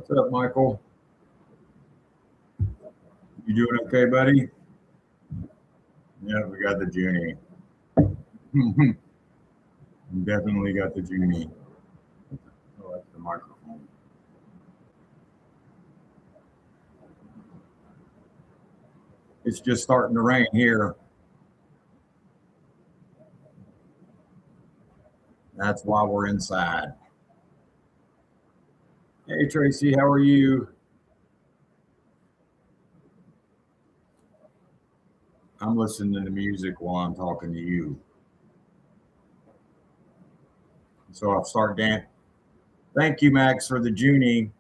What's up, Michael? You doing okay, buddy? Yeah, we got the Junie. Definitely got the Junie. Oh, that's the microphone. It's just starting to rain here. That's why we're inside. Hey, Tracy, how are you? I'm listening to music while I'm talking to you. So I'll start dancing. Thank you, Max, for the Junie.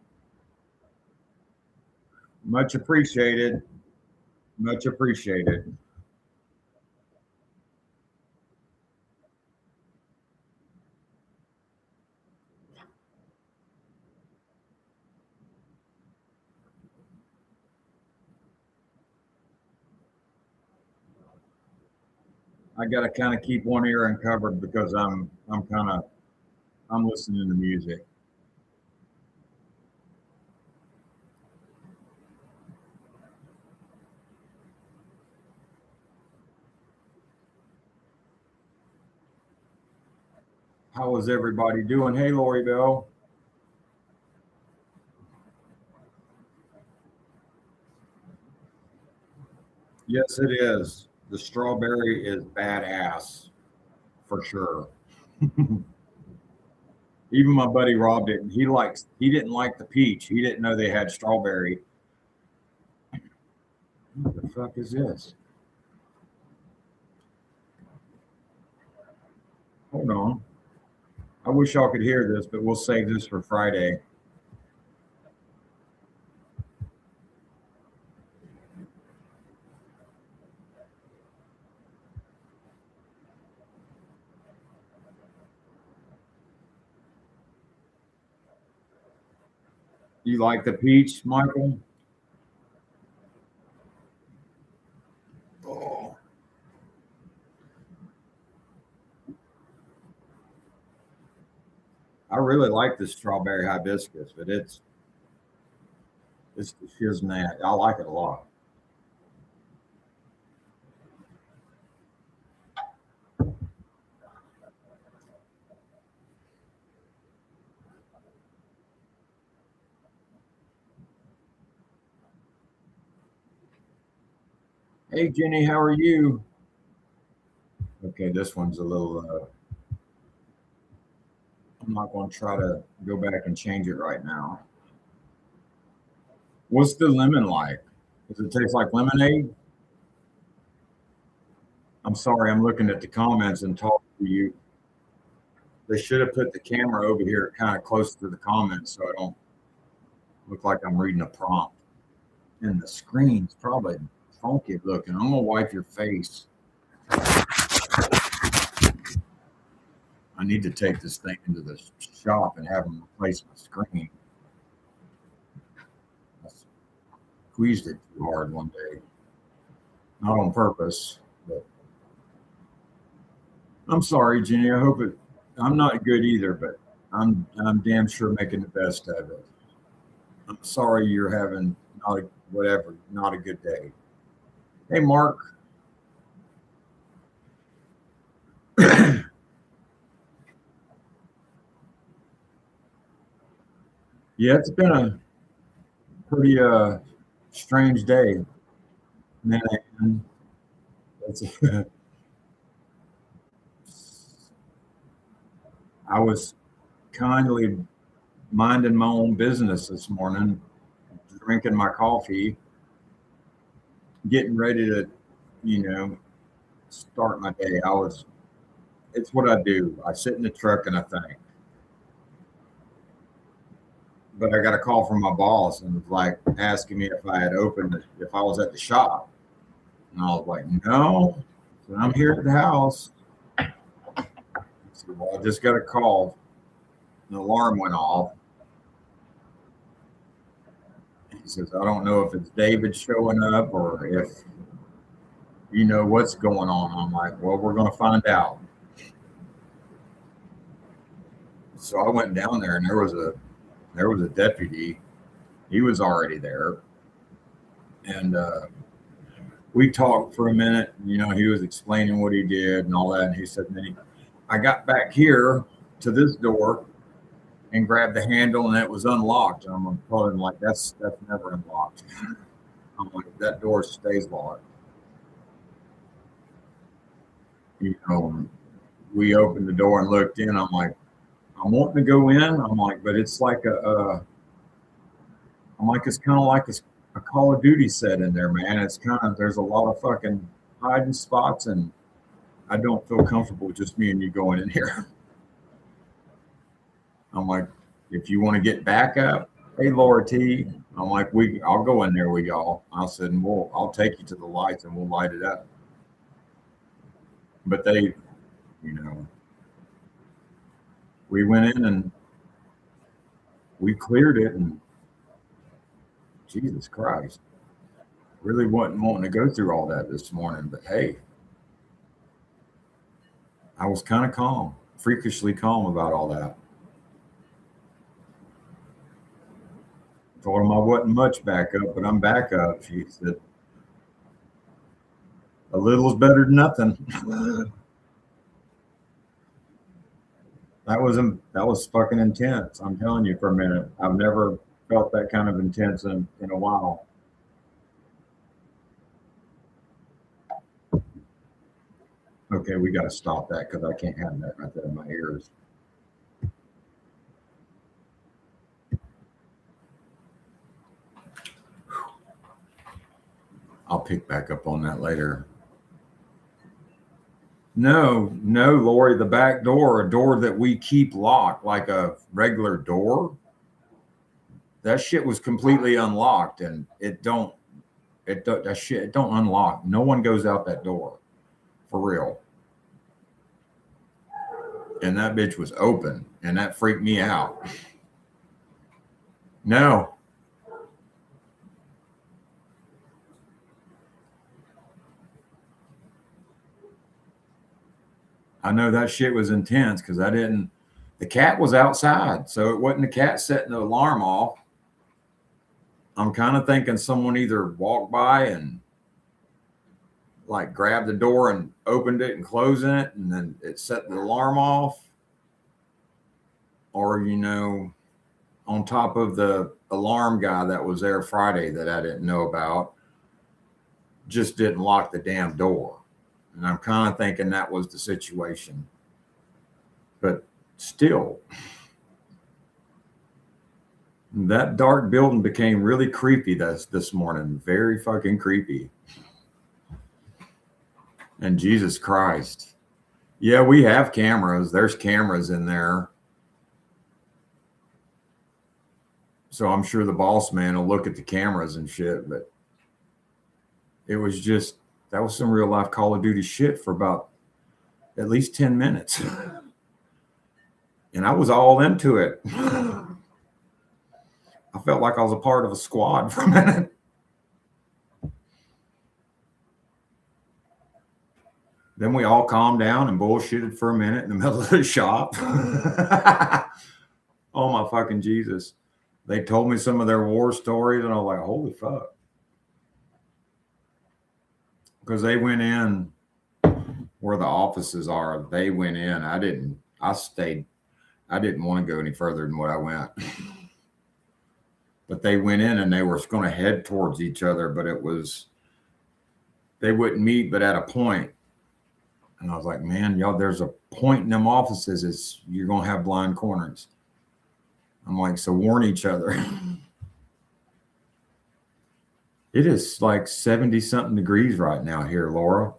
Much appreciated. Much appreciated. I got to kind of keep one ear uncovered because I'm listening to music. How is everybody doing? Hey, Lori Bell. Yes, it is. The strawberry is badass for sure. Even my buddy Rob didn't. He didn't like the peach. He didn't know they had strawberry. What the fuck is this? Hold on. I wish y'all could hear this, but we'll save this for Friday. You like the peach, Michael? Oh, I really like the strawberry hibiscus, but it's the shiznat. I like it a lot. Hey, Jenny, how are you? Okay, this one's a little. I'm not going to try to go back and change it right now. What's the lemon like? Does it taste like lemonade? I'm sorry, I'm looking at the comments and talking to you. They should have put the camera over here kind of close to the comments so I don't look like I'm reading a prompt. And the screen's probably funky looking. I'm gonna wipe your face. I need to take this thing into the shop and have them replace my screen. I squeezed it too hard one day. Not on purpose, but I'm sorry, Jenny. I hope it. I'm not good either, but I'm damn sure making the best of it. I'm sorry you're having not a, whatever, not a good day. Hey, Mark. Yeah, it's been a pretty strange day, man. It's, I was kindly minding my own business this morning, drinking my coffee, getting ready to, you know, start my day. It's what I do. I sit in the truck and I think. But I got a call from my boss and was like asking me if I had opened, if I was at the shop. And I was like, no. So I'm here at the house. So, well, I just got a call. An alarm went off. He says, I don't know if it's David showing up or if you know what's going on. I'm like, well, we're going to find out. So I went down there and there was a deputy He was already there. And we talked for a minute. You know, he was explaining what he did and all that. And he said, I got back here to this door and grabbed the handle and it was unlocked. And I'm telling him, like, that's never unlocked. I'm like, that door stays locked. You know, we opened the door and looked in. I'm like, I'm wanting to go in. I'm like, but it's like I'm like, it's kind of like a Call of Duty set in there, man. It's kind of, there's a lot of fucking hiding spots, and I don't feel comfortable with just me and you going in here. I'm like, if you want to get back up, hey, Laura T. I'm like, I'll go in there with y'all. I said, and I'll take you to the lights and we'll light it up. But they, you know, we went in and we cleared it, and Jesus Christ, really wasn't wanting to go through all that this morning. But hey, I was kind of calm, freakishly calm about all that. Told him I wasn't much back up, but I'm back up. She said, a little is better than nothing. That was fucking intense. I'm telling you for a minute. I've never felt that kind of intense in a while. Okay, we got to stop that because I can't have that right there in my ears. I'll pick back up on that later. No, Lori, the back door, a door that we keep locked like a regular door. That shit was completely unlocked, and that shit it don't unlock. No one goes out that door, for real. And that bitch was open, and that freaked me out. No. I know that shit was intense because the cat was outside. So it wasn't the cat setting the alarm off. I'm kind of thinking someone either walked by and like grabbed the door and opened it and closing it, and then it set the alarm off. Or, you know, on top of the alarm guy that was there Friday that I didn't know about, just didn't lock the damn door. And I'm kind of thinking that was the situation. But still, that dark building became really creepy this morning. Very fucking creepy. And Jesus Christ. Yeah, we have cameras. There's cameras in there. So I'm sure the boss man will look at the cameras and shit. But it was just, that was some real life Call of Duty shit for about at least 10 minutes. And I was all into it. I felt like I was a part of a squad for a minute. Then we all calmed down and bullshitted for a minute in the middle of the shop. Oh my fucking Jesus. They told me some of their war stories and I was like, holy fuck. Because they went in where the offices are. They went in. I stayed. I didn't want to go any further than what I went. But they went in and they were going to head towards each other, but they wouldn't meet but at a point. And I was like, man, y'all, there's a point in them offices you're going to have blind corners. I'm like, so warn each other. It is like 70 something degrees right now here, Laura.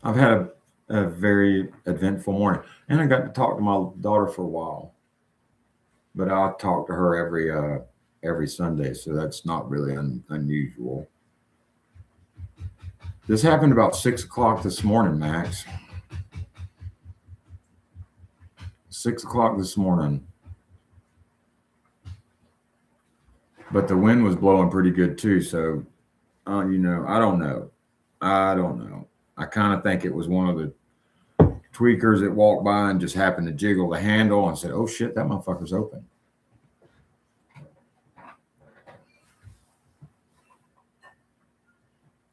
I've had a very eventful morning, and I got to talk to my daughter for a while, but I talk to her every Sunday, so that's not really unusual. This happened about 6 o'clock this morning, Max. 6 o'clock this morning. But the wind was blowing pretty good too. So, you know, I don't know. I kind of think it was one of tweakers that walked by and just happened to jiggle the handle and said, "Oh shit, that motherfucker's open."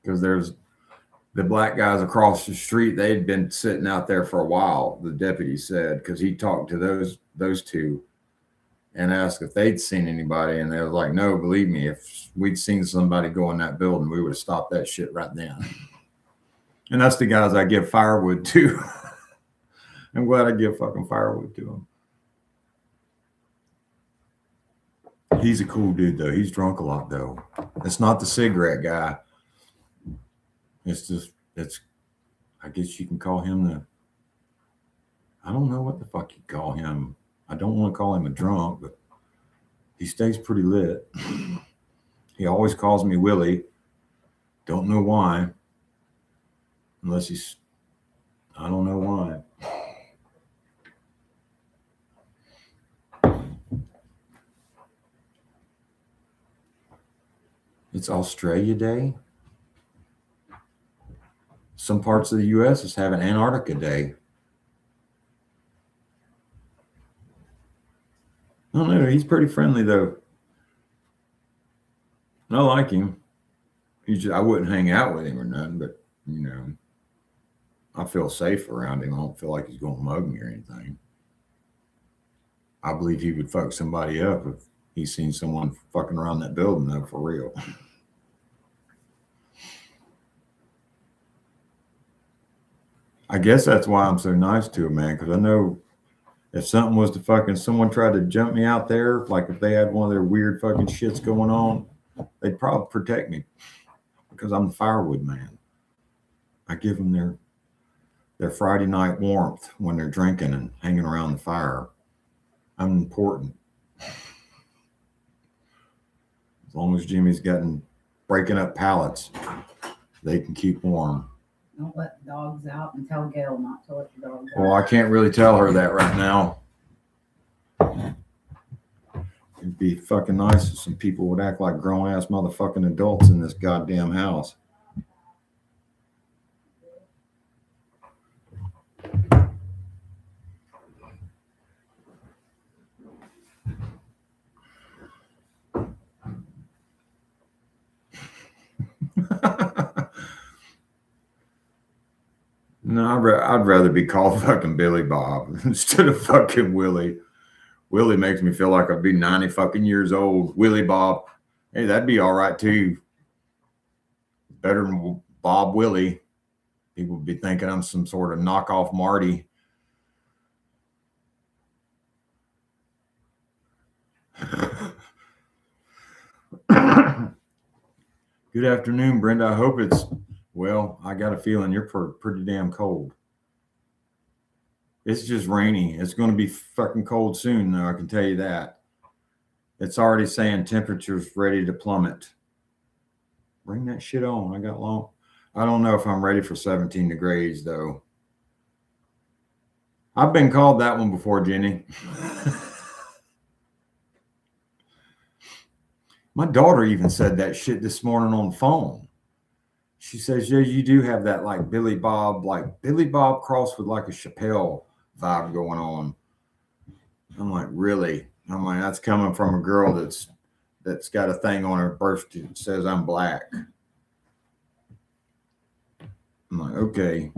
Because there's the black guys across the street. They'd been sitting out there for a while. The deputy said, because he talked to those two and asked if they'd seen anybody, and they were like, "No, believe me, if we'd seen somebody go in that building, we would have stopped that shit right then." And that's the guys I give firewood to. I'm glad I give fucking firewood to him. He's a cool dude, though. He's drunk a lot, though. It's not the cigarette guy. It's just, I guess you can call him I don't know what the fuck you call him. I don't want to call him a drunk, but he stays pretty lit. He always calls me Willie. Don't know why. Unless I don't know why. It's Australia Day. Some parts of the U.S. is having Antarctica Day. I don't know. He's pretty friendly, though. I like him. I wouldn't hang out with him or nothing, but, I feel safe around him. I don't feel like he's going to mug me or anything. I believe he would fuck somebody up if he's seen someone fucking around that building, though, for real. I guess that's why I'm so nice to him, man, because I know if something was to someone tried to jump me out there, like if they had one of their weird fucking shits going on, they'd probably protect me because I'm the firewood man. I give them their Friday night warmth when they're drinking and hanging around the fire. I'm important. As long as Jimmy's breaking up pallets, they can keep warm. Don't let the dogs out and tell Gail not to let the dogs out. Well, I can't really tell her that right now. It'd be fucking nice if some people would act like grown-ass motherfucking adults in this goddamn house. No, I'd rather be called fucking Billy Bob instead of fucking Willie. Willie makes me feel like I'd be 90 fucking years old. Willie Bob. Hey, that'd be all right too. Better than Bob Willie. People would be thinking I'm some sort of knockoff Marty. Good afternoon, Brenda. I hope I got a feeling you're pretty damn cold. It's just rainy. It's going to be fucking cold soon, though, I can tell you that. It's already saying temperature's ready to plummet. Bring that shit on. I don't know if I'm ready for 17 degrees, though. I've been called that one before, Jenny. My daughter even said that shit this morning on the phone. She says, "Yeah, you do have that like Billy Bob crossed with like a Chappelle vibe going on." I'm like, really? I'm like, that's coming from a girl that's got a thing on her birth that says I'm black. I'm like, okay.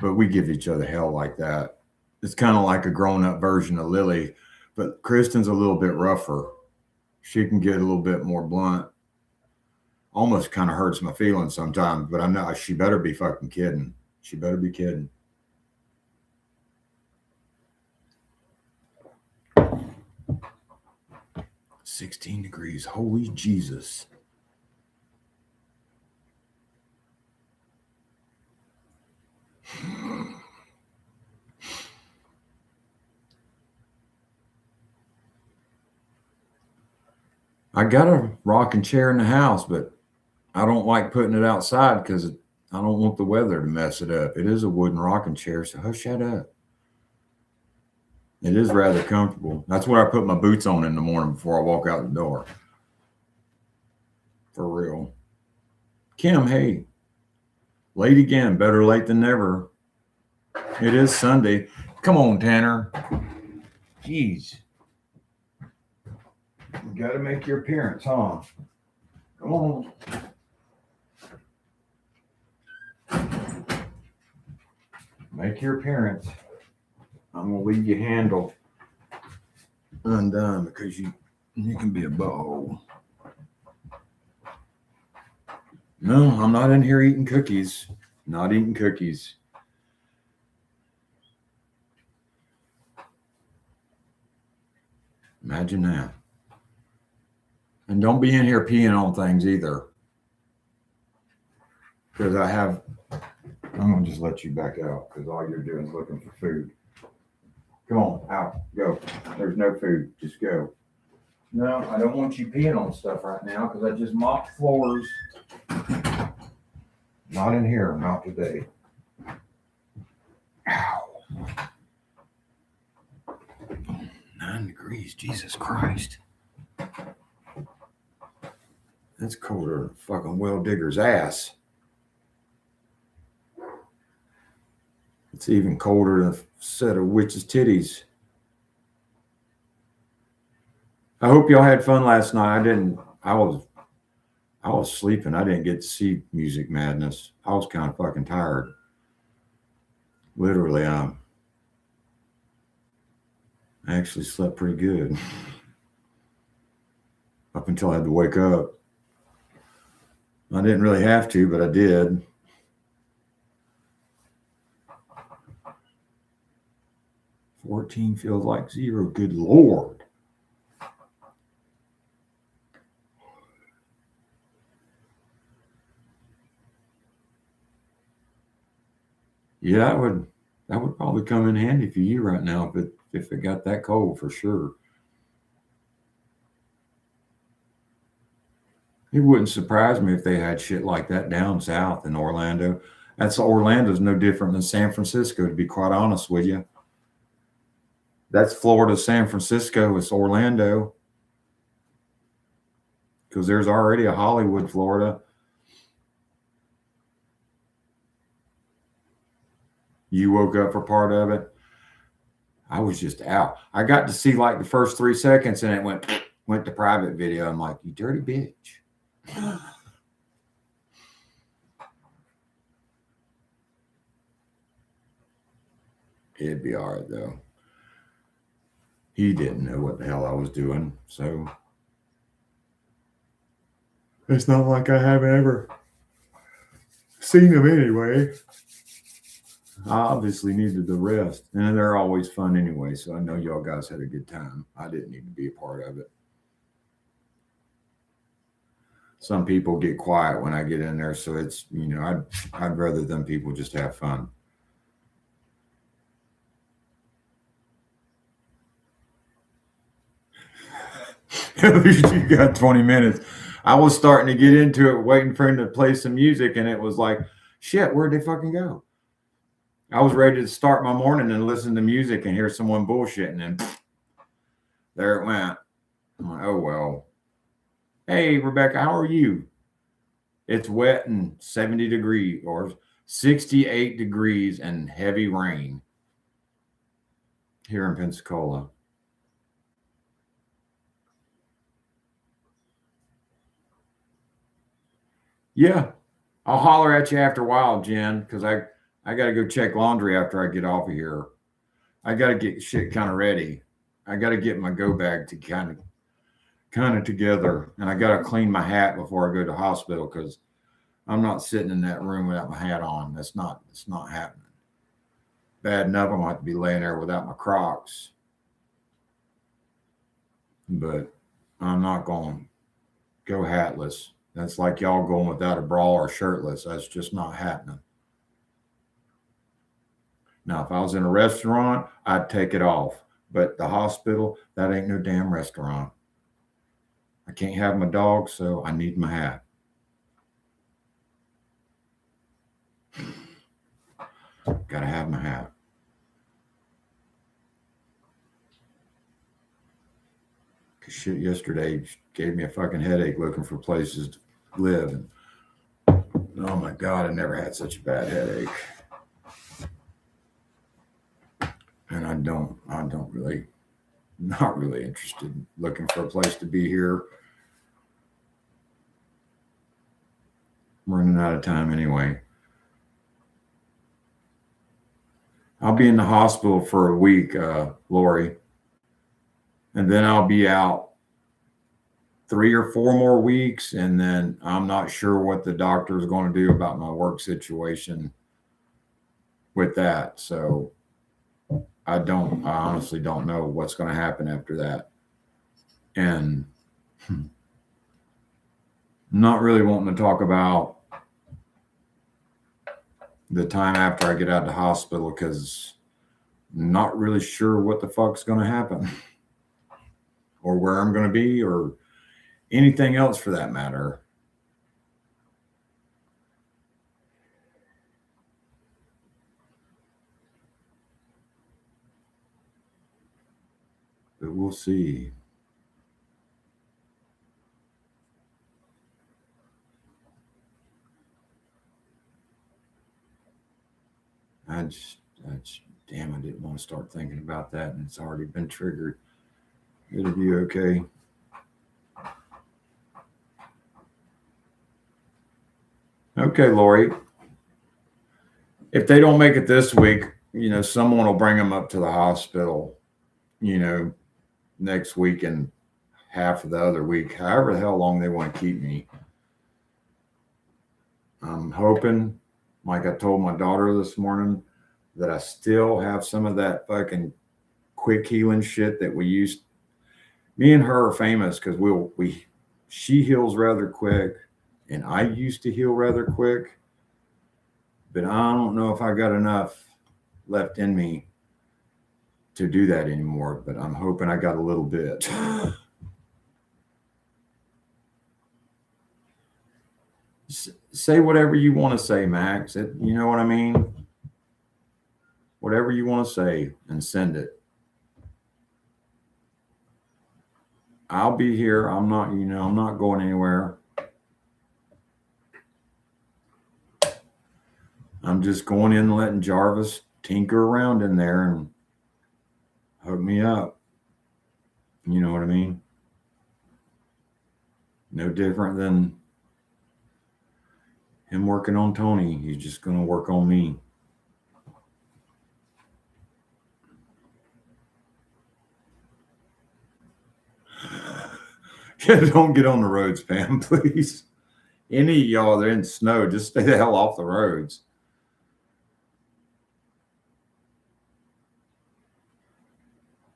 But we give each other hell like that. It's kind of like a grown-up version of Lily, but Kristen's a little bit rougher. She can get a little bit more blunt. Almost kind of hurts my feelings sometimes, but I know she better be fucking kidding. She better be kidding. "16 degrees. Holy Jesus." I got a rocking chair in the house, but I don't like putting it outside because I don't want the weather to mess it up. It is a wooden rocking chair, so hush that up. It is rather comfortable. That's what I put my boots on in the morning before I walk out the door. For real. Kim, hey. Late again. Better late than never. It is Sunday. Come on, Tanner. Jeez. You got to make your appearance, huh? Come on. Make your appearance. I'm gonna leave your handle undone because you can be a butthole. No, I'm not in here eating cookies. Not eating cookies. Imagine that. And don't be in here peeing on things either. Because I'm going to just let you back out because all you're doing is looking for food. Come on, out, go. There's no food, just go. No, I don't want you peeing on stuff right now because I just mopped floors. Not in here, not today. Ow. 9 degrees, Jesus Christ. That's colder than a fucking well digger's ass. It's even colder than a set of witch's titties. I hope y'all had fun last night. I didn't. I was sleeping. I didn't get to see Music Madness. I was kind of fucking tired. Literally, I actually slept pretty good. Up until I had to wake up. I didn't really have to, but I did. $14 feels like $0. Good Lord. Yeah, that would probably come in handy for you right now if it got that cold for sure. It wouldn't surprise me if they had shit like that down south in Orlando. Orlando's no different than San Francisco, to be quite honest with you. That's Florida, San Francisco. It's Orlando. Because there's already a Hollywood, Florida. You woke up for part of it. I was just out. I got to see like the first 3 seconds and it went to private video. I'm like, you dirty bitch. It'd be all right though. He didn't know what the hell I was doing, so it's not like I haven't ever seen him anyway. I obviously needed the rest, and they're always fun anyway, so I know y'all guys had a good time. I didn't need to be a part of it. Some people get quiet when I get in there, so it's, I'd rather them people just have fun. At least you got 20 minutes. I was starting to get into it, waiting for him to play some music, and it was like, shit, where'd they fucking go? I was ready to start my morning and listen to music and hear someone bullshitting, and there it went. I'm like, oh, well. Hey, Rebecca, how are you? It's wet and 70 degrees or 68 degrees and heavy rain here in Pensacola. Yeah, I'll holler at you after a while, Jen, because I got to go check laundry after I get off of here. I got to get shit kind of ready. I got to get my go bag to kind of together, and I got to clean my hat before I go to the hospital because I'm not sitting in that room without my hat on. It's not happening. Bad enough I might be laying there without my Crocs, but I'm not going to go hatless. That's like y'all going without a bra or shirtless. That's just not happening. Now, if I was in a restaurant, I'd take it off. But the hospital, that ain't no damn restaurant. I can't have my dog, so I need my hat. Gotta have my hat. Cause shit yesterday gave me a fucking headache looking for places to live. And oh my God, I never had such a bad headache. And I don't really, not really interested. Looking for a place to be here. I'm running out of time anyway. I'll be in the hospital for a week, Lori, and then I'll be out 3 or 4 more weeks, and then I'm not sure what the doctor is going to do about my work situation with that. So I honestly don't know what's going to happen after that. And not really wanting to talk about the time after I get out of the hospital because I'm not really sure what the fuck's going to happen or where I'm going to be or anything else for that matter. But we'll see. Damn, I didn't want to start thinking about that, and it's already been triggered. It'll be okay. Okay, Lori. If they don't make it this week, someone will bring them up to the hospital, next week and half of the other week, however the hell long they want to keep me. I'm hoping, like I told my daughter this morning, that I still have some of that fucking quick healing shit that we used. Me and her are famous because she heals rather quick, and I used to heal rather quick. But I don't know if I got enough left in me to do that anymore. But I'm hoping I got a little bit. Say whatever you want to say, Max. You know what I mean? Whatever you want to say and send it. I'll be here. I'm not going anywhere. I'm just going in and letting Jarvis tinker around in there and hook me up. You know what I mean? No different than him working on Tony. He's just going to work on me. Don't get on the roads, Pam, please. Any of y'all that are in snow, just stay the hell off the roads.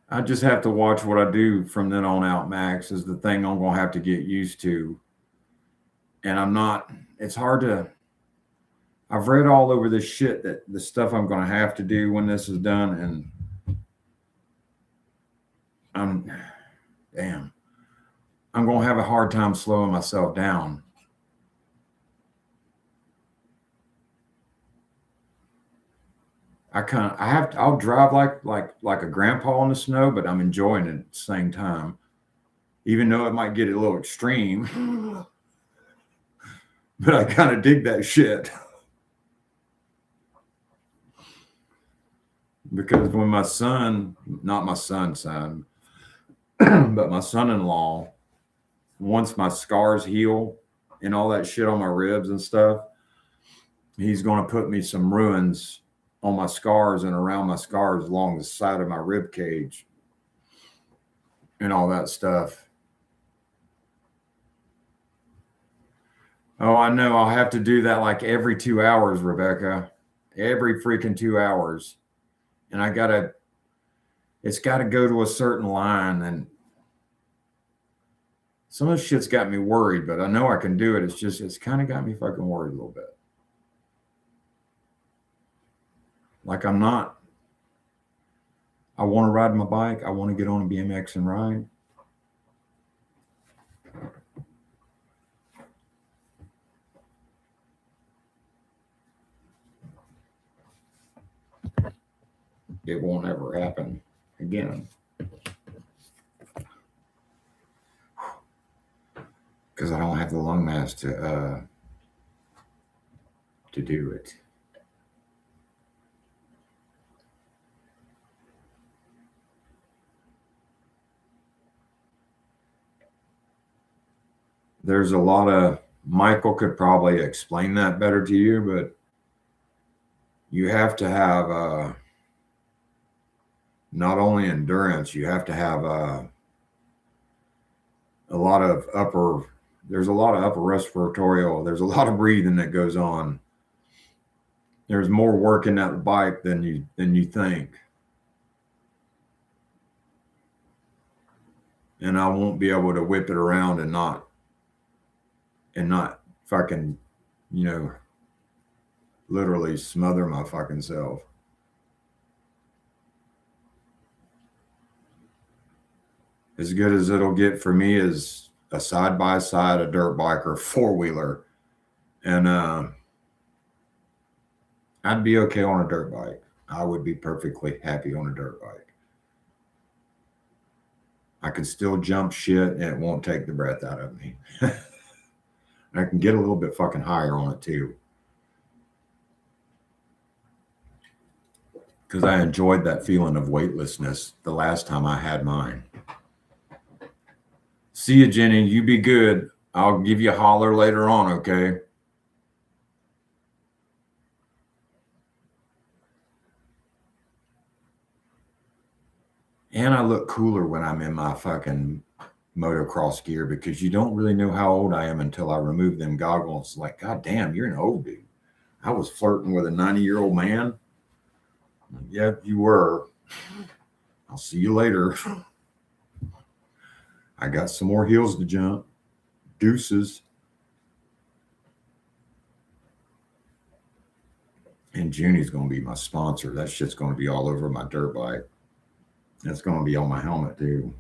I just have to watch what I do from then on out, Max, is the thing I'm going to have to get used to. And it's hard to, I've read all over this shit that the stuff I'm going to have to do when this is done. And I'm going to have a hard time slowing myself down. I'll drive like a grandpa in the snow, but I'm enjoying it at the same time, even though it might get a little extreme. But I kind of dig that shit. Because when my son, not my son's son, but my son-in-law, once my scars heal and all that shit on my ribs and stuff, he's going to put me some ruins on my scars and around my scars along the side of my rib cage and all that stuff. Oh, I know. I'll have to do that like every 2 hours, Rebecca. Every freaking 2 hours. And it's got to go to a certain line. And some of the shit's got me worried, but I know I can do it. It's kind of got me fucking worried a little bit. Like I want to ride my bike. I want to get on a BMX and ride. It won't ever happen again. Because I don't have the lung mass to do it. there's a lot of, Michael could probably explain that better to you, but you have to have not only endurance, you have to have a lot of there's a lot of upper respiratory, there's a lot of breathing that goes on. There's more work in that bike than you think. And I won't be able to whip it around and not fucking, literally smother my fucking self. As good as it'll get for me is a side-by-side, a dirt bike, or a four-wheeler. And I'd be okay on a dirt bike. I would be perfectly happy on a dirt bike. I can still jump shit and it won't take the breath out of me. I can get a little bit fucking higher on it too. Because I enjoyed that feeling of weightlessness the last time I had mine. See you, Jenny. You be good. I'll give you a holler later on, okay? And I look cooler when I'm in my fucking motocross gear because you don't really know how old I am until I remove them goggles. Like, God damn, you're an old dude. I was flirting with a 90-year-old man. Yep, you were. I'll see you later. I got some more hills to jump. Deuces. And Junie's going to be my sponsor. That shit's going to be all over my dirt bike. That's going to be on my helmet too.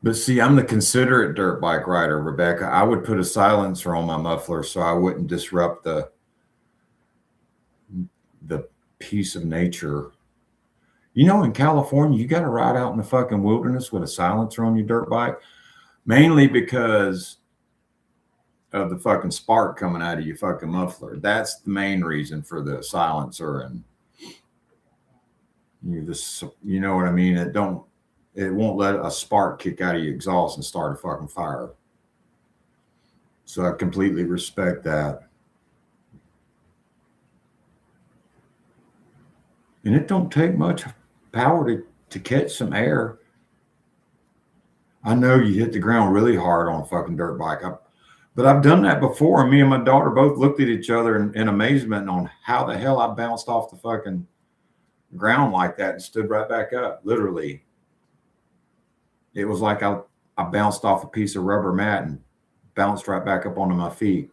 But see, I'm the considerate dirt bike rider, Rebecca. I would put a silencer on my muffler so I wouldn't disrupt the peace of nature. In California, you got to ride out in the fucking wilderness with a silencer on your dirt bike, mainly because of the fucking spark coming out of your fucking muffler. That's the main reason for the silencer. And you know what I mean? It won't let a spark kick out of your exhaust and start a fucking fire. So I completely respect that. And it don't take much power to catch some air. I know you hit the ground really hard on a fucking dirt bike. But I've done that before. And me and my daughter both looked at each other in amazement on how the hell I bounced off the fucking ground like that and stood right back up. Literally. It was like I bounced off a piece of rubber mat and bounced right back up onto my feet.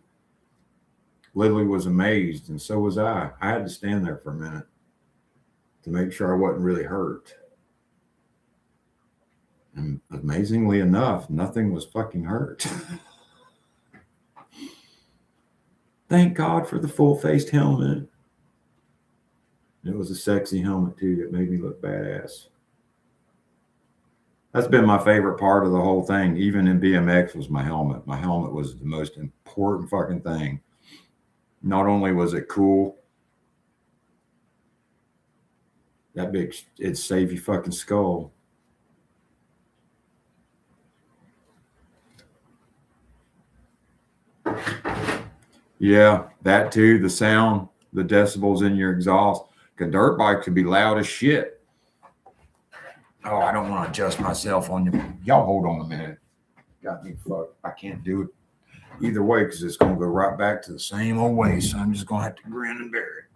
Literally was amazed, and so was I. I had to stand there for a minute to make sure I wasn't really hurt. And amazingly enough, nothing was fucking hurt. Thank God for the full-faced helmet. It was a sexy helmet, too, that made me look badass. That's been my favorite part of the whole thing. Even in BMX was my helmet. My helmet was the most important fucking thing. Not only was it cool, it'd save your fucking skull. Yeah, that too. The sound, the decibels in your exhaust. A dirt bike could be loud as shit. Oh, I don't want to adjust myself on you. Y'all hold on a minute. Got me fucked. I can't do it either way because it's going to go right back to the same old way. So I'm just going to have to grin and bear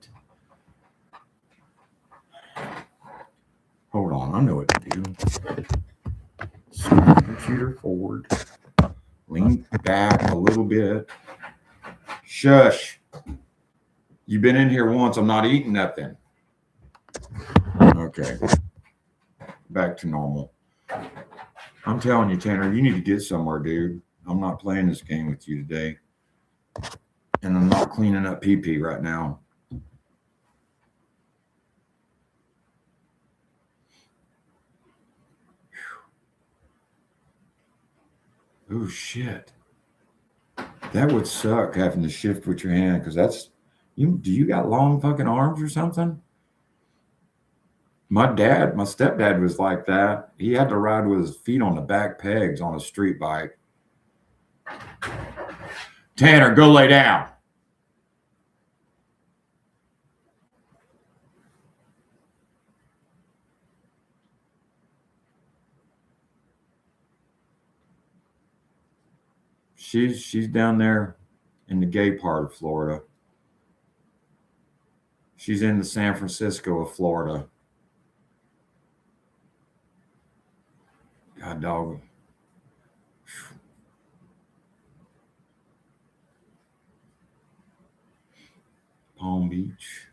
it. Hold on. I know what to do. Swing the computer forward. Lean back a little bit. Shush. You've been in here once. I'm not eating nothing. Okay. Back to normal. I'm telling you, Tanner, you need to get somewhere, dude. I'm not playing this game with you today. And I'm not cleaning up pee-pee right now. Oh, shit. That would suck having to shift with your hand because do you got long fucking arms or something? My stepdad was like that. He had to ride with his feet on the back pegs on a street bike. Tanner, go lay down. She's down there in the gay part of Florida. She's in the San Francisco of Florida. God dog. Palm Beach.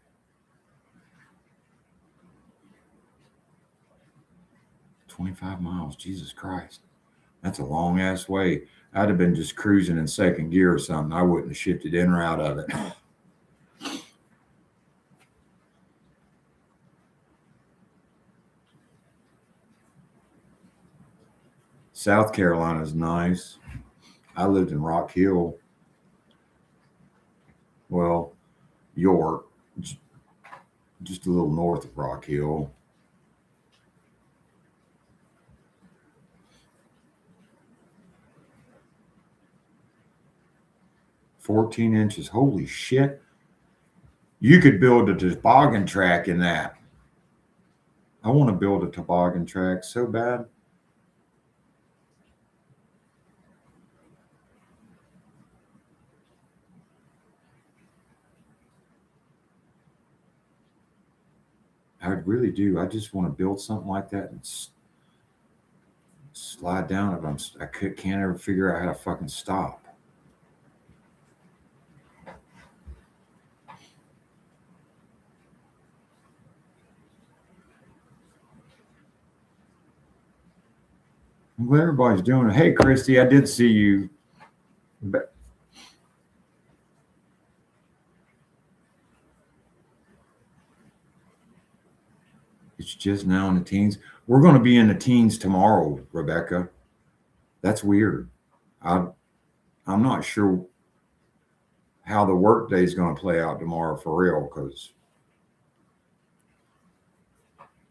$25. Jesus Christ. That's a long ass way. I'd have been just cruising in second gear or something. I wouldn't have shifted in or out of it. South Carolina's nice. I lived in Rock Hill. Well, York, just a little north of Rock Hill. $14 inches. Holy shit. You could build a toboggan track in that. I want to build a toboggan track so bad. I really do. I just want to build something like that and slide down it. I can't ever figure out how to fucking stop. I'm glad everybody's doing it. Hey, Christy, I did see you. But it's just now in the teens. We're going to be in the teens tomorrow, Rebecca. That's weird. I'm not sure how the work day is going to play out tomorrow for real, because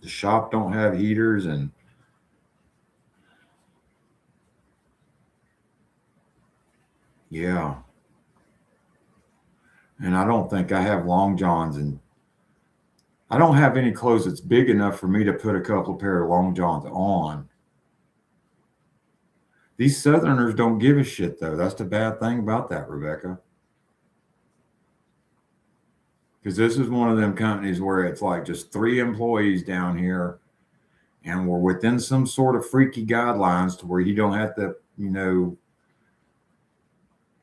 the shop don't have heaters and yeah. And I don't think I have long johns, and I don't have any clothes that's big enough for me to put a couple of pair of long johns on. These Southerners don't give a shit, though. That's the bad thing about that, Rebecca. Because this is one of them companies where it's like just 3 employees down here, and we're within some sort of freaky guidelines to where you don't have to,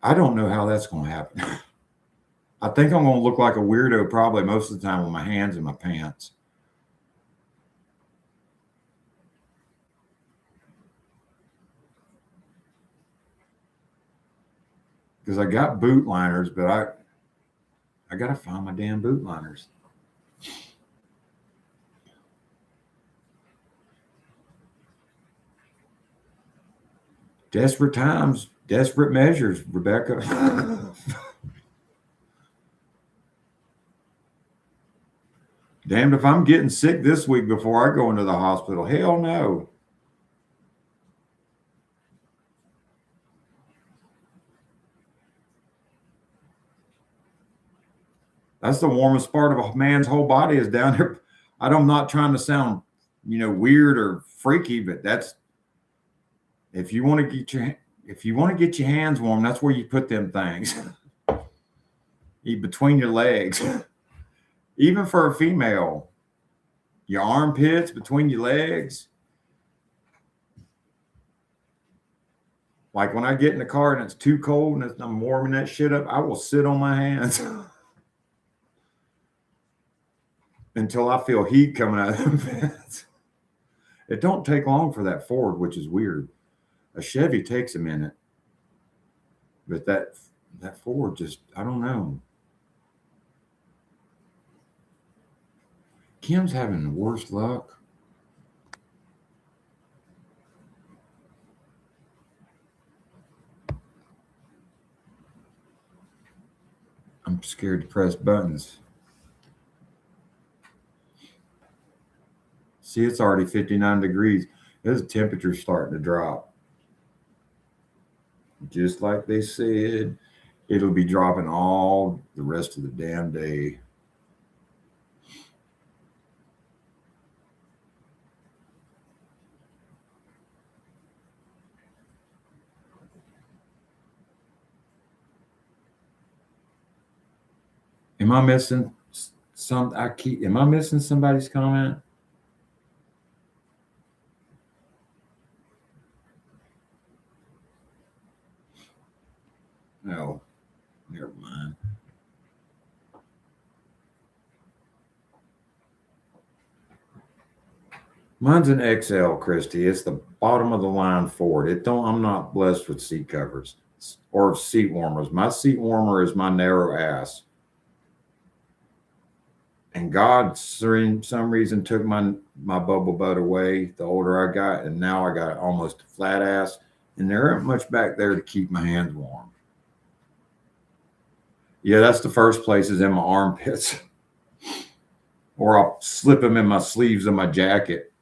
I don't know how that's going to happen. I think I'm going to look like a weirdo probably most of the time with my hands in my pants. Because I got boot liners, but I got to find my damn boot liners. Desperate times, desperate measures, Rebecca. Damned if I'm getting sick this week before I go into the hospital. Hell no. That's the warmest part of a man's whole body is down there. I'm not trying to sound, weird or freaky, but that's if you want to get your hands warm, that's where you put them things. Between your legs. Even for a female, your armpits, between your legs. Like when I get in the car and it's too cold and I'm warming that shit up, I will sit on my hands until I feel heat coming out of them vents. It don't take long for that Ford, which is weird. A Chevy takes a minute, but that Ford just, I don't know. Kim's having the worst luck. I'm scared to press buttons. See, it's already 59 degrees. The temperature's starting to drop. Just like they said, it'll be dropping all the rest of the damn day. Am I missing am I missing somebody's comment? No, never mind. Mine's an XL, Christy. It's the bottom of the line Ford. I'm not blessed with seat covers or seat warmers. My seat warmer is my narrow ass. And God, for some reason, took my bubble butt away the older I got, and now I got almost a flat ass, and there isn't much back there to keep my hands warm. Yeah, that's the first place is in my armpits. Or I'll slip them in my sleeves of my jacket.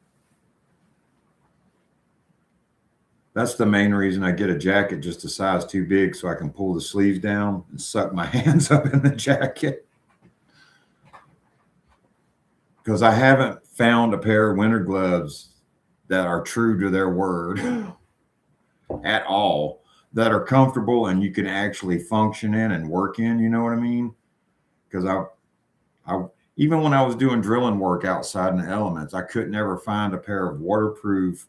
That's the main reason I get a jacket just a size too big so I can pull the sleeves down and suck my hands up in the jacket. Because I haven't found a pair of winter gloves that are true to their word at all, that are comfortable and you can actually function in and work in, you know what I mean? Because I even when I was doing drilling work outside in the elements, I could never find a pair of waterproof,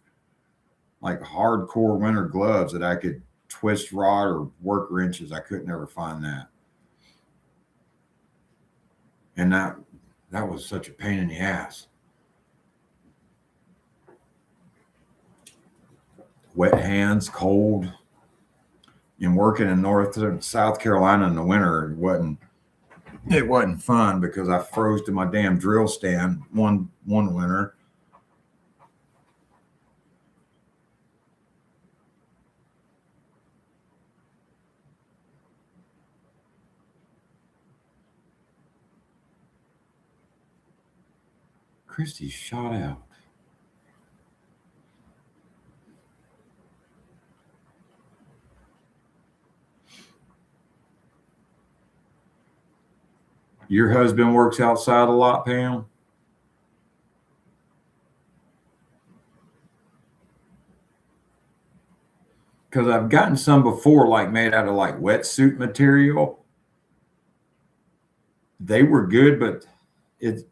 like hardcore winter gloves that I could twist rod or work wrenches. I could never find that. And that was such a pain in the ass. Wet hands, cold, and working in North and South Carolina in the winter, it wasn't fun because I froze to my damn drill stand one winter. Christy shot out. Your husband works outside a lot, Pam? Because I've gotten some before, like made out of like wetsuit material. They were good, but it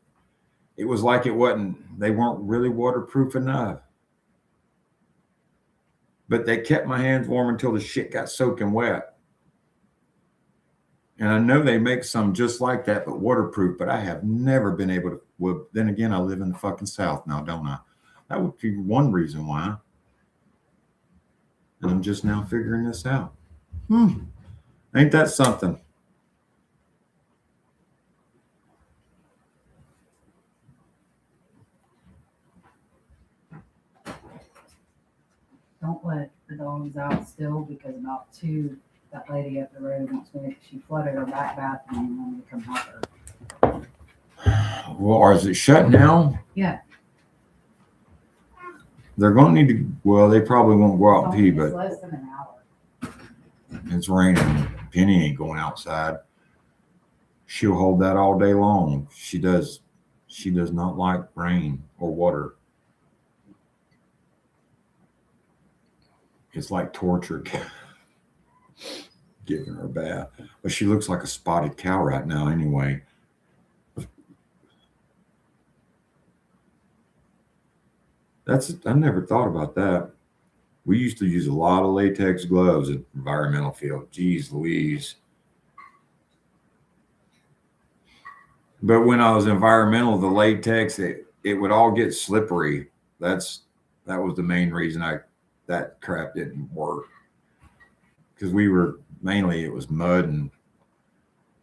was like they weren't really waterproof enough. But they kept my hands warm until the shit got soaking wet. And I know they make some just like that, but waterproof, but I have never been able to. Well, then again, I live in the fucking South now, don't I? That would be one reason why. And I'm just now figuring this out. Ain't that something? Don't let the dogs out still because about 2, that lady up the road wants me. She flooded her back bathroom and wanted me to come help her. Well, or is it shut now? Yeah. They're going to need to. Well, they probably won't go out and pee, It's but less than an hour. it's raining. Penny ain't going outside. She'll hold that all day long. She does not like rain or water. It's like torture giving her a bath. But she looks like a spotted cow right now anyway. I never thought about that. We used to use a lot of latex gloves in environmental field. Jeez Louise. But when I was environmental, the latex, it would all get slippery. That was the main reason that crap didn't work. Because it was mud and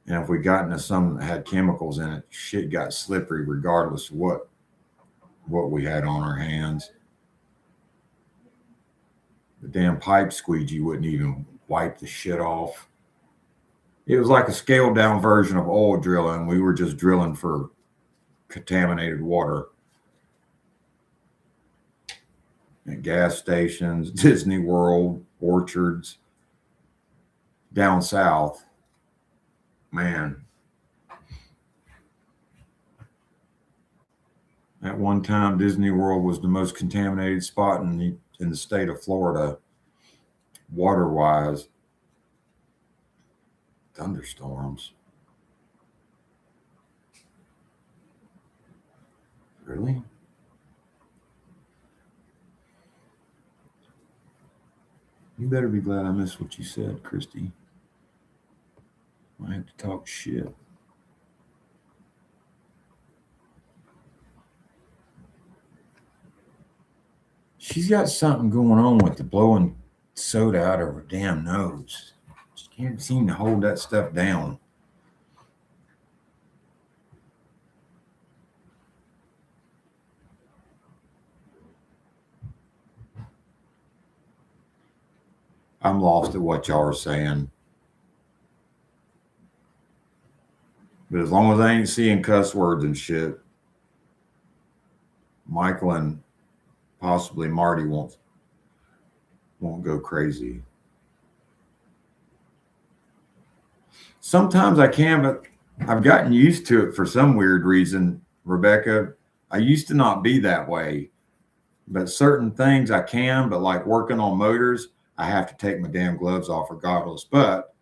if we got into something that had chemicals in it, shit got slippery regardless of what we had on our hands. The damn pipe squeegee wouldn't even wipe the shit off. It was like a scaled down version of oil drilling. We were just drilling for contaminated water. at gas stations, Disney World, orchards, down south. Man, at one time, Disney World was the most contaminated spot in the state of Florida, water-wise. Thunderstorms. Really? You better be glad I missed what you said, Christy. I have to talk shit. She's got something going on with the blowing soda out of her damn nose. She can't seem to hold that stuff down. I'm lost at what y'all are saying. But as long as I ain't seeing cuss words and shit, Michael and possibly Marty won't go crazy. Sometimes I can, but I've gotten used to it for some weird reason, Rebecca. I used to not be that way, but certain things I can, but like working on motors, I have to take my damn gloves off regardless. But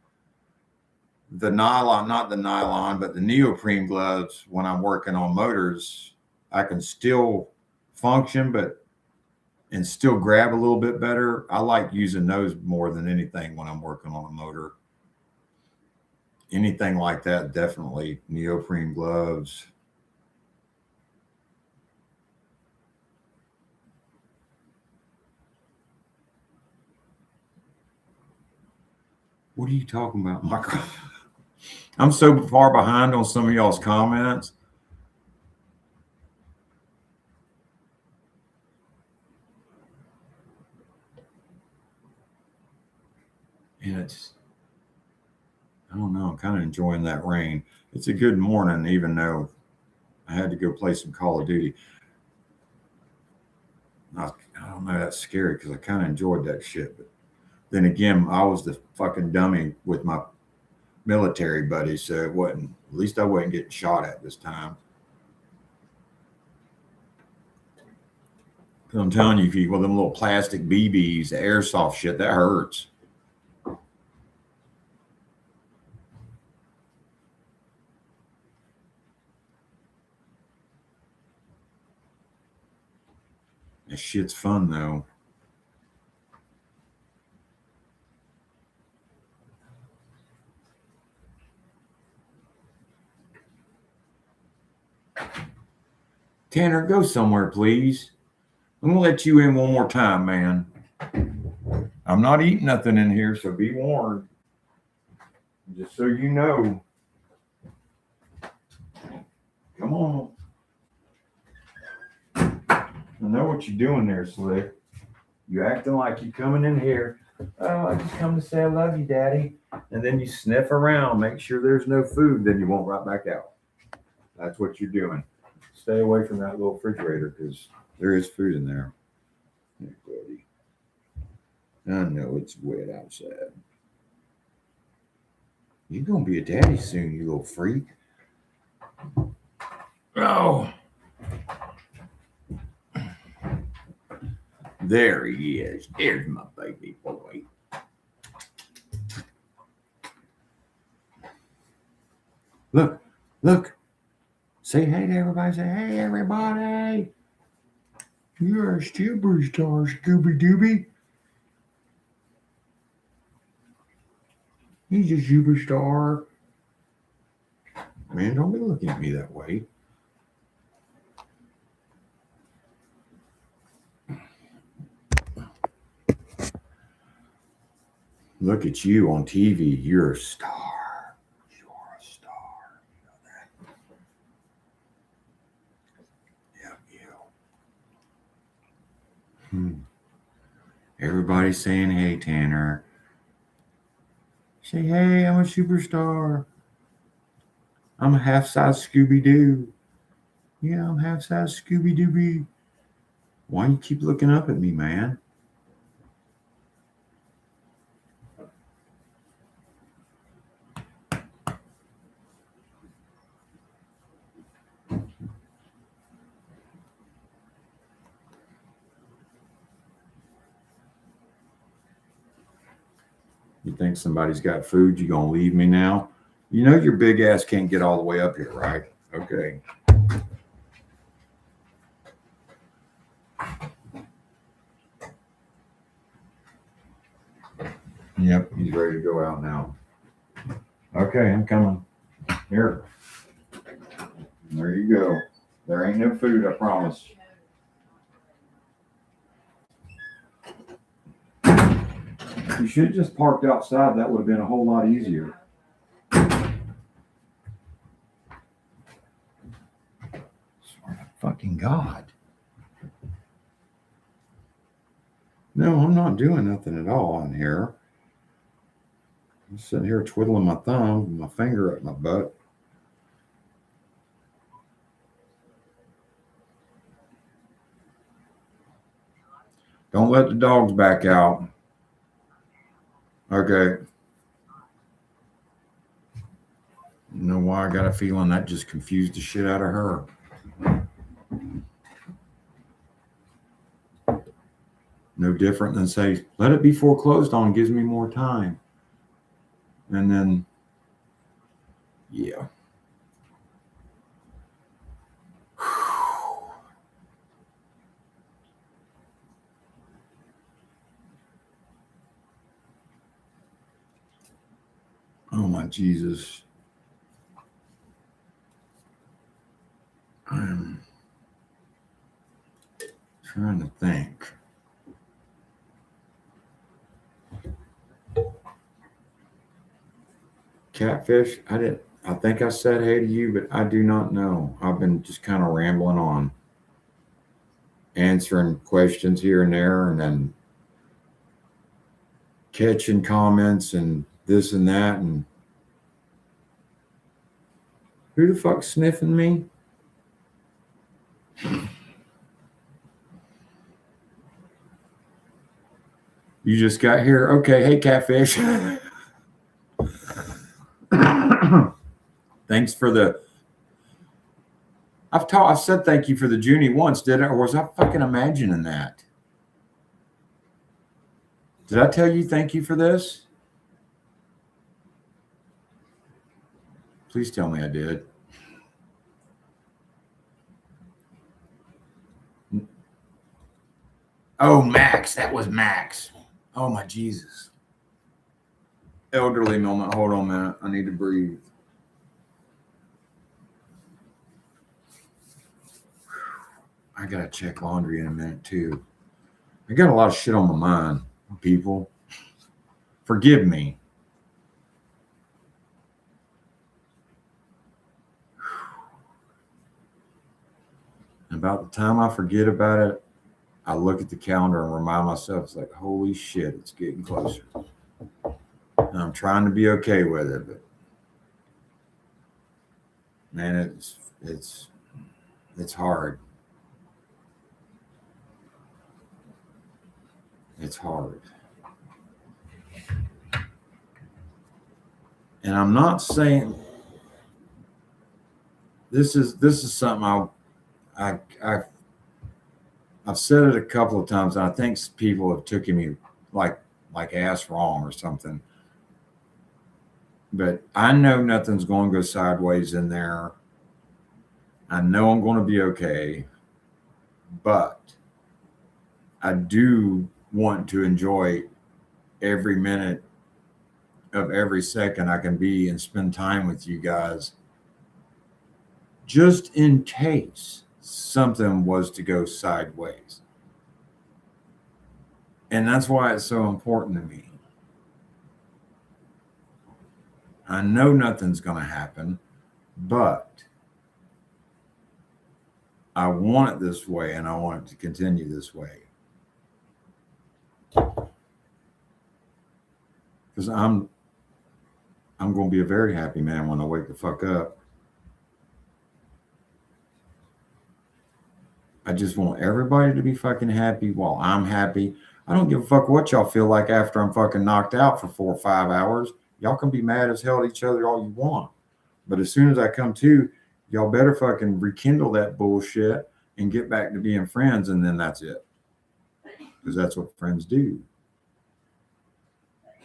the nylon, not the nylon, but the neoprene gloves, when I'm working on motors, I can still function, and still grab a little bit better. I like using those more than anything when I'm working on a motor. Anything like that, definitely neoprene gloves. What are you talking about, Michael? I'm so far behind on some of y'all's comments. And I don't know, I'm kind of enjoying that rain. It's a good morning, even though I had to go play some Call of Duty. I don't know, that's scary because I kind of enjoyed that shit. But then again, I was the fucking dummy with my military buddies, so it wasn't, at least I wasn't getting shot at this time. Because I'm telling you, if you, well, them little plastic BBs, the airsoft shit, that hurts. That shit's fun though. Tanner, go somewhere, please. I'm gonna let you in one more time, man. I'm not eating nothing in here, so be warned. Just so you know. Come on. I know what you're doing there, Slick. You acting like you coming in here. Oh, I just come to say I love you, Daddy. And then you sniff around, make sure there's no food, then you won't right back out. That's what you're doing. Stay away from that little refrigerator because there is food in there. Hey, buddy. I know it's wet outside. You're gonna be a daddy soon, you little freak. Oh. There he is. There's my baby boy. Look, look. Say hey to everybody. Say hey, everybody. You're a superstar, Scooby Dooby. He's a superstar. Man, don't be looking at me that way. Look at you on TV. You're a star. You are a star. You know that. Yeah, you. Everybody's saying, hey, Tanner. Say, hey, I'm a superstar. I'm a half-size Scooby-Doo. Yeah, I'm half-size Scooby-Dooby. Why you keep looking up at me, man? You think somebody's got food, you gonna leave me now? You know your big ass can't get all the way up here, right? Okay. Yep, he's ready to go out now. Okay, I'm coming. Here. There you go. There ain't no food, I promise. You should have just parked outside. That would have been a whole lot easier. Swear to fucking God. No, I'm not doing nothing at all in here. I'm sitting here twiddling my thumb with my finger up my butt. Don't let the dogs back out. Okay. You know why I got a feeling that just confused the shit out of her. No different than say, let it be foreclosed on, gives me more time. And then, yeah. Oh my Jesus. I'm trying to think. Catfish, I think I said hey to you, but I do not know. I've been just kind of rambling on, answering questions here and there, and then catching comments and this and that. And who the fuck's sniffing me? You just got here. Okay, hey Catfish. Thanks for the. I've said thank you for the Junie once, did I? Or was I fucking imagining that? Did I tell you thank you for this? Please tell me I did. Oh, Max. That was Max. Oh, my Jesus. Elderly moment. Hold on a minute. I need to breathe. I got to check laundry in a minute, too. I got a lot of shit on my mind, people. Forgive me. About the time I forget about it, I look at the calendar and remind myself, it's like, holy shit, it's getting closer. And I'm trying to be okay with it, but man, it's hard. It's hard. And I'm not saying this is something I've said it a couple of times, and I think people have taken me like ass wrong or something. But I know nothing's going to go sideways in there. I know I'm going to be okay, but I do want to enjoy every minute of every second I can be and spend time with you guys, just in case something was to go sideways. And that's why it's so important to me. I know nothing's going to happen, but I want it this way, and I want it to continue this way. Because I'm going to be a very happy man when I wake the fuck up. I just want everybody to be fucking happy while I'm happy. I don't give a fuck what y'all feel like after I'm fucking knocked out for 4 or 5 hours. Y'all can be mad as hell at each other all you want. But as soon as I come to, y'all better fucking rekindle that bullshit and get back to being friends, and then that's it. Because that's what friends do.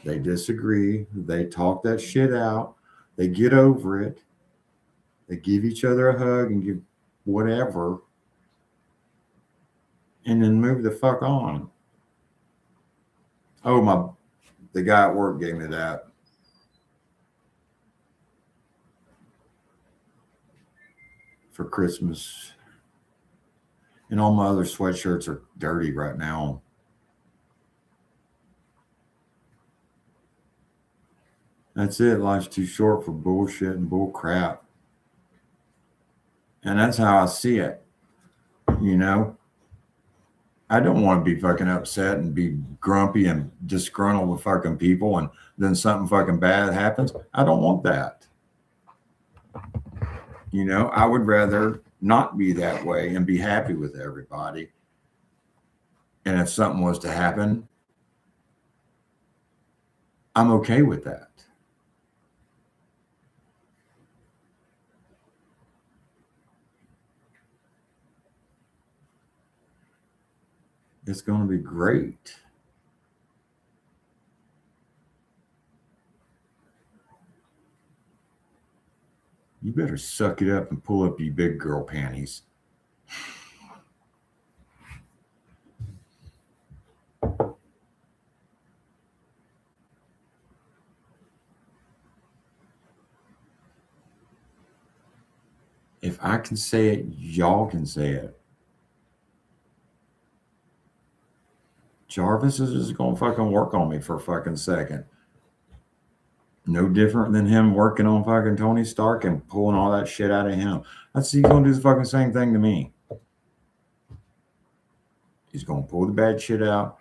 They disagree, they talk that shit out, they get over it, they give each other a hug and give whatever, and then move the fuck on. Oh, the guy at work gave me that. For Christmas. And all my other sweatshirts are dirty right now. That's it. Life's too short for bullshit and bull crap. And that's how I see it. You know? I don't want to be fucking upset and be grumpy and disgruntled with fucking people and then something fucking bad happens. I don't want that. You know, I would rather not be that way and be happy with everybody. And if something was to happen, I'm okay with that. It's going to be great. You better suck it up and pull up your big girl panties. If I can say it, y'all can say it. Jarvis is just going to fucking work on me for a fucking second. No different than him working on fucking Tony Stark and pulling all that shit out of him. He's going to do the fucking same thing to me. He's going to pull the bad shit out,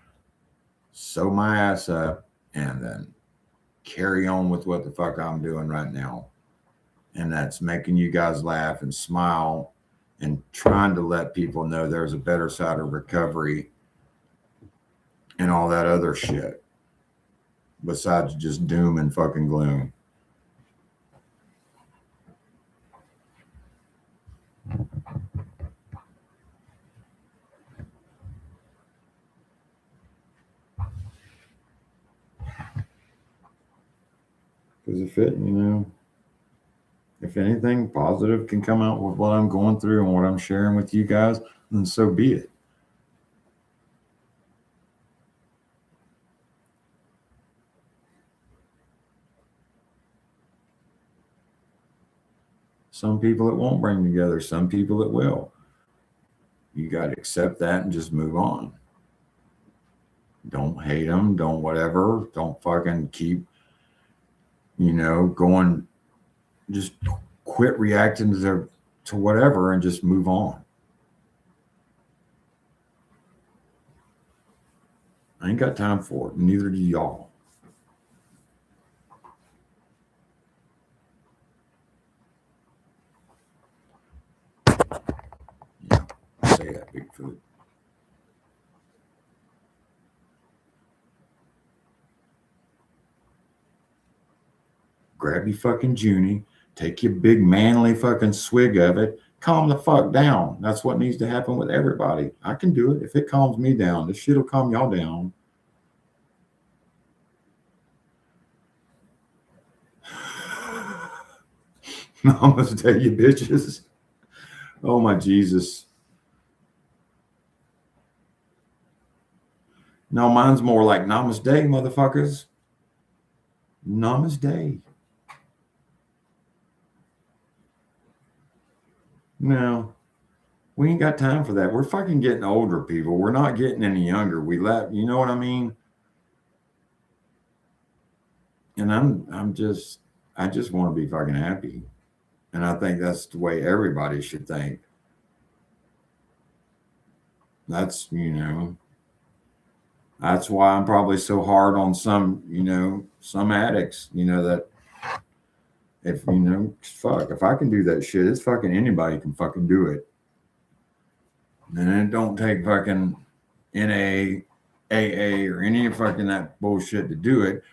sew my ass up, and then carry on with what the fuck I'm doing right now. And that's making you guys laugh and smile and trying to let people know there's a better side of recovery and all that other shit besides just doom and fucking gloom. Because if anything positive can come out with what I'm going through and what I'm sharing with you guys, then so be it. Some people it won't bring together, some people it will. You got to accept that and just move on. Don't hate them, don't whatever, don't fucking keep, going, just quit reacting to whatever and just move on. I ain't got time for it, neither do y'all. Yeah, say that, Bigfoot. Grab your fucking Junie, take your big manly fucking swig of it, calm the fuck down. That's what needs to happen with everybody. I can do it. If it calms me down, this shit'll calm y'all down. Namaste, you bitches. Oh my Jesus. No, mine's more like namaste, motherfuckers. Namaste. No, we ain't got time for that. We're fucking getting older, people. We're not getting any younger. You know what I mean? And I just want to be fucking happy. And I think that's the way everybody should think. That's why I'm probably so hard on some addicts, that if, fuck, if I can do that shit, it's fucking anybody can fucking do it. And it don't take fucking NA, AA, or any fucking that bullshit to do it.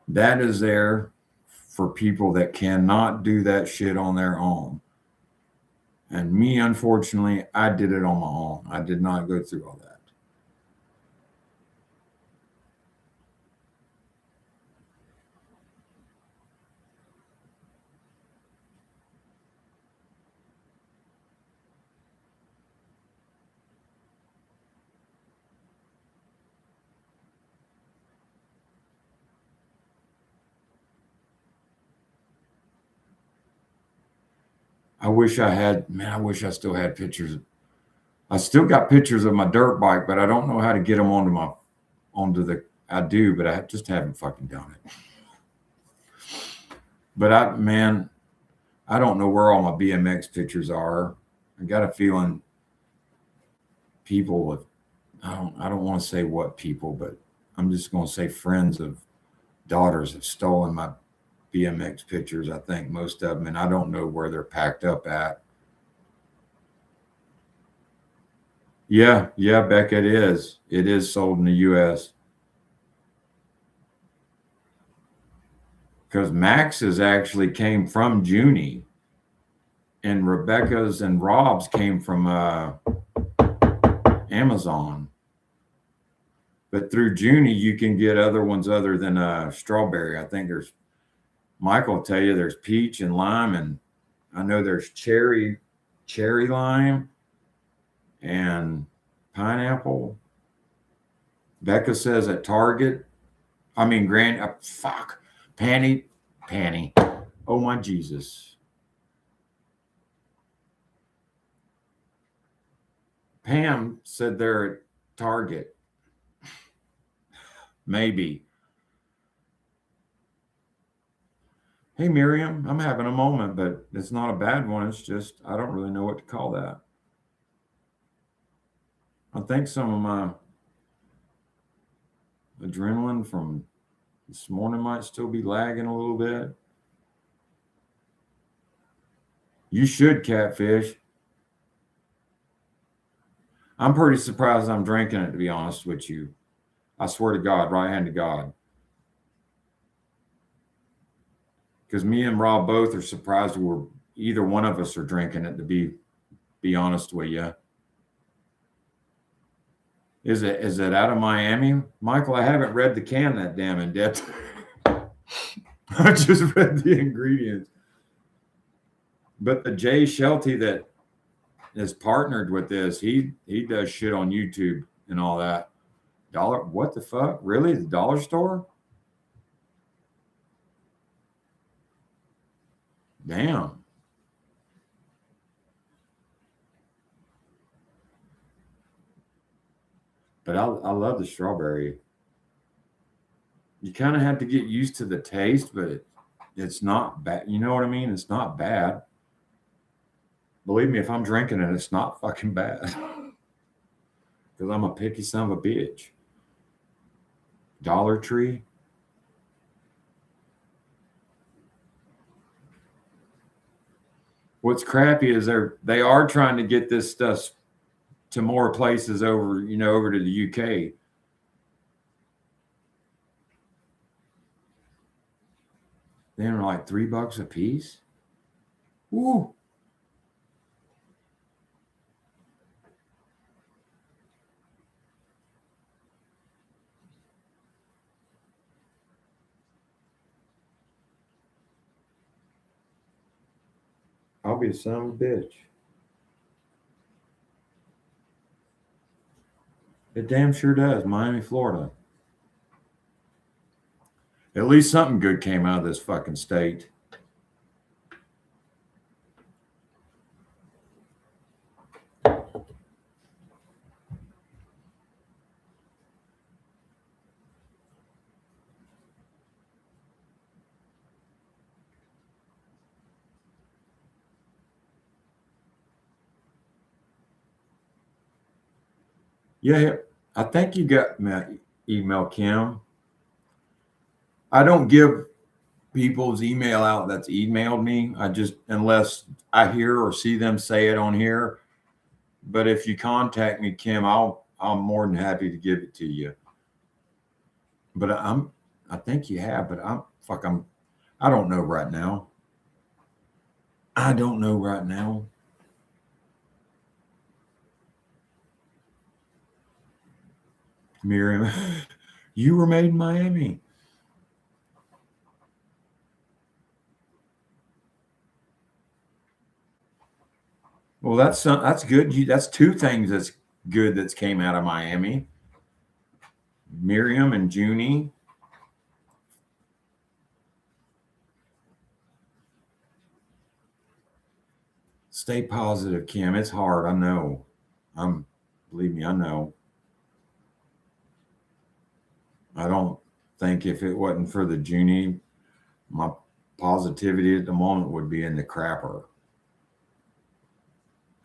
That is there for people that cannot do that shit on their own. And me, unfortunately, I did it on my own. I did not go through all that. I wish I still had pictures. I still got pictures of my dirt bike, but I don't know how to get them I do, but I just haven't fucking done it. But I don't know where all my BMX pictures are. I got a feeling people with, I don't want to say what people, but I'm just going to say friends of daughters have stolen my BMX pictures. I think most of them, and I don't know where they're packed up at. Yeah, Becca, it is. It is sold in the U.S. Because Max's actually came from Junie, and Rebecca's and Rob's came from Amazon. But through Junie, you can get other ones other than strawberry. I think Michael will tell you there's peach and lime, and I know there's cherry lime, and pineapple. Becca says at Target, Panty. Oh my Jesus. Pam said they're at Target. Maybe. Hey, Miriam, I'm having a moment, but it's not a bad one. It's just, I don't really know what to call that. I think some of my adrenaline from this morning might still be lagging a little bit. You should, Catfish. I'm pretty surprised I'm drinking it, to be honest with you. I swear to God, right hand to God. Because me and Rob both are surprised either one of us are drinking it, to be honest with you. Is it out of Miami? Michael, I haven't read the can that damn in depth. I just read the ingredients. But the Jay Shelty that is partnered with this, he does shit on YouTube and all that. What the fuck? Really? The dollar store? Damn. But I love the strawberry. You kind of have to get used to the taste, but it's not bad. You know what I mean? It's not bad. Believe me, if I'm drinking it, it's not fucking bad. Because I'm a picky son of a bitch. Dollar Tree. What's crappy is they are trying to get this stuff to more places over to the UK. They're like $3 a piece. Woo. I'll be a son of a bitch. It damn sure does. Miami, Florida. At least something good came out of this fucking state. Yeah, I think you got my email, Kim. I don't give people's email out that's emailed me. Unless I hear or see them say it on here, But if you contact me, Kim, I'm more than happy to give it to you. But I think you have, but I don't know right now. I don't know right now. Miriam, you were made in Miami. Well, that's good. That's two things that's good that's came out of Miami. Miriam and Junie. Stay positive, Kim. It's hard. I know. Believe me, I know. I don't think if it wasn't for the Junie, my positivity at the moment would be in the crapper.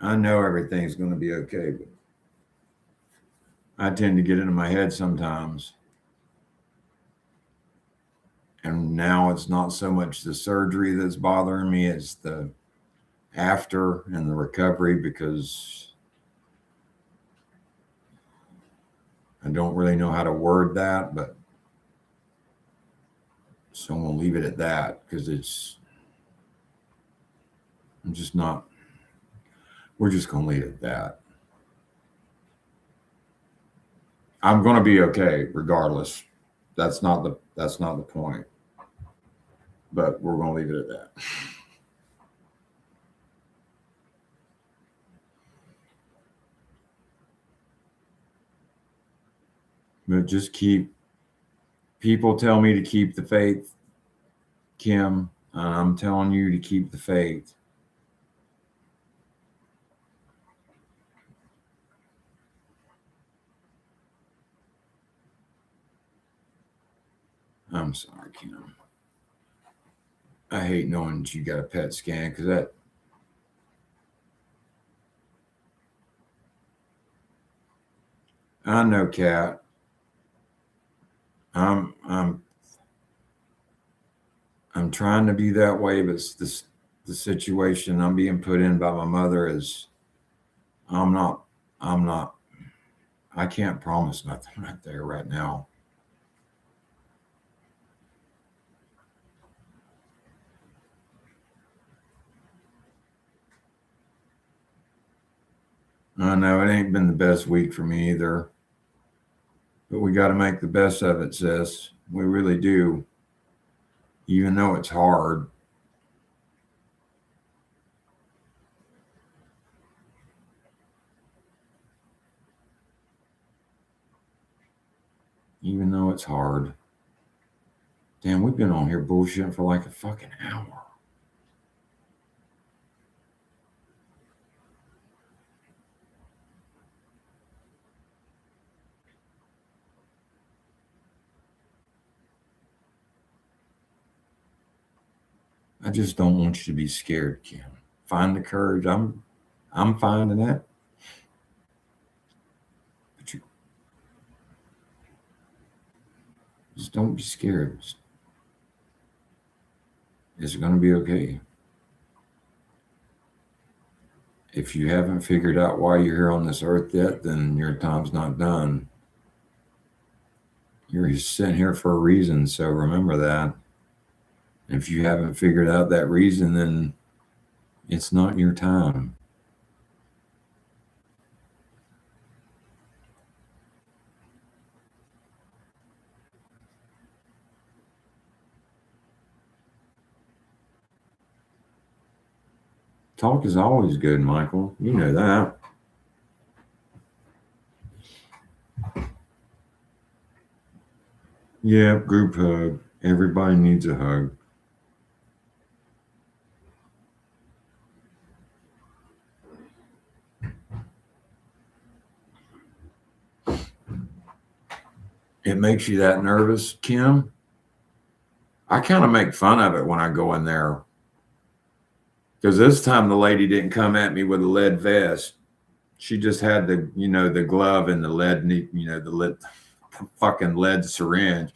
I know everything's going to be okay, but I tend to get into my head sometimes. And now it's not so much the surgery that's bothering me, it's the after and the recovery, because I don't really know how to word that, but so I'm going to leave it at that because we're just going to leave it at that. I'm going to be okay regardless. That's not the point. But we're going to leave it at that. But just people tell me to keep the faith, Kim. I'm telling you to keep the faith. I'm sorry, Kim. I hate knowing that you got a PET scan because that. I know, Kat. I'm trying to be that way, but the situation I'm being put in by my mother is I'm not I can't promise nothing right there right now. I know it ain't been the best week for me either, but we got to make the best of it, sis. We really do, even though it's hard. Even though it's hard. Damn, we've been on here bullshitting for like a fucking hour. I just don't want you to be scared, Kim. Find the courage. I'm finding that. But you just don't be scared. It's going to be okay. If you haven't figured out why you're here on this earth yet, then your time's not done. You're sitting here for a reason, so remember that. If you haven't figured out that reason, then it's not your time. Talk is always good, Michael. You know that. Yeah, group hug. Everybody needs a hug. It makes you that nervous, Kim. I kind of make fun of it when I go in there. Because this time the lady didn't come at me with a lead vest. She just had the glove and the lead, the fucking lead syringe.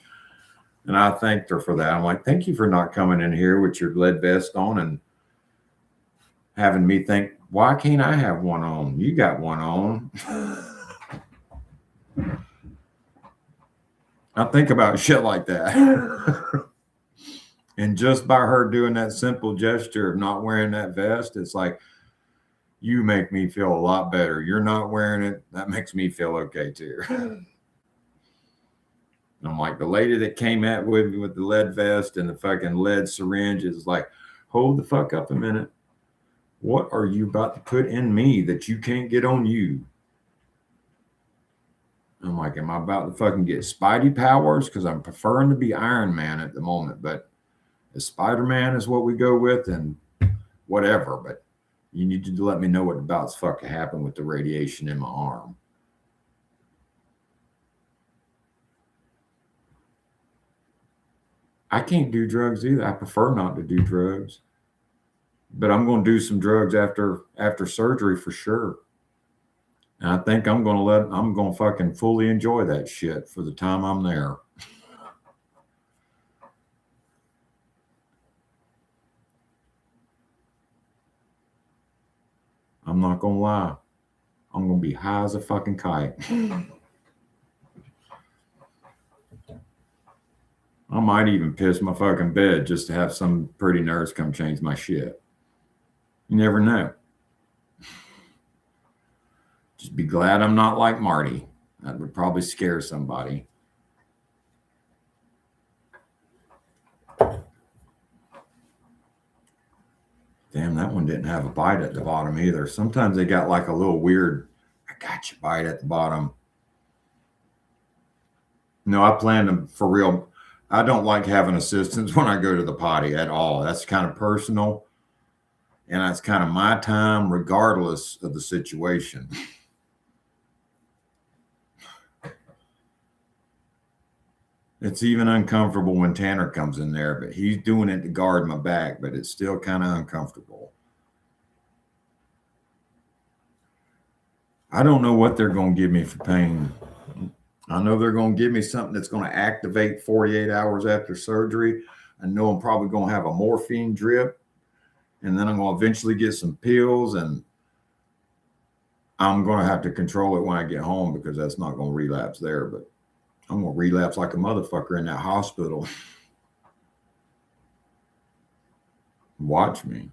And I thanked her for that. I'm like, thank you for not coming in here with your lead vest on. And having me think, why can't I have one on? You got one on. I think about shit like that. And just by her doing that simple gesture of not wearing that vest, it's like, you make me feel a lot better. You're not wearing it. That makes me feel okay too. And I'm like, the lady that came at with me with the lead vest and the fucking lead syringe is like, hold the fuck up a minute. What are you about to put in me that you can't get on you? I'm like, am I about to fucking get Spidey powers? Because I'm preferring to be Iron Man at the moment, but Spider-Man is what we go with and whatever. But you need to let me know what about fucking happened with the radiation in my arm. I can't do drugs either. I prefer not to do drugs. But I'm going to do some drugs after surgery for sure. And I think I'm going to fucking fully enjoy that shit for the time I'm there. I'm not going to lie. I'm going to be high as a fucking kite. I might even piss my fucking bed just to have some pretty nurse come change my shit. You never know. Just be glad I'm not like Marty. That would probably scare somebody. Damn, that one didn't have a bite at the bottom either. Sometimes they got like a little weird, I got you bite at the bottom. No, I plan to, for real. I don't like having assistants when I go to the potty at all. That's kind of personal. And that's kind of my time, regardless of the situation. It's even uncomfortable when Tanner comes in there, but he's doing it to guard my back, but it's still kind of uncomfortable. I don't know what they're going to give me for pain. I know they're going to give me something that's going to activate 48 hours after surgery. I know I'm probably going to have a morphine drip, and then I'm going to eventually get some pills, and I'm going to have to control it when I get home because that's not going to relapse there, but I'm going to relapse like a motherfucker in that hospital. Watch me.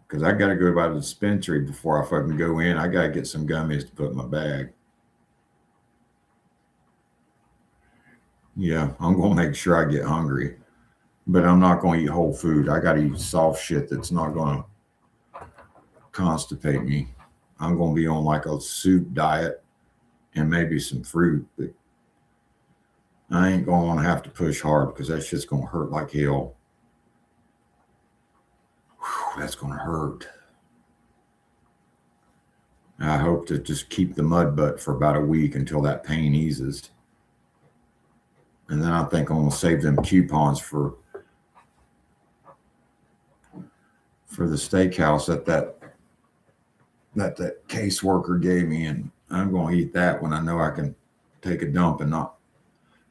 Because I got to go by the dispensary before I fucking go in. I got to get some gummies to put in my bag. Yeah, I'm going to make sure I get hungry. But I'm not going to eat whole food. I got to eat soft shit that's not going to constipate me. I'm going to be on like a soup diet and maybe some fruit. But I ain't going to want to have to push hard because that shit's going to hurt like hell. Whew, that's going to hurt. I hope to just keep the mud butt for about a week until that pain eases. And then I think I'm going to save them coupons for the steakhouse that caseworker gave me. And I'm going to eat that when I know I can take a dump and not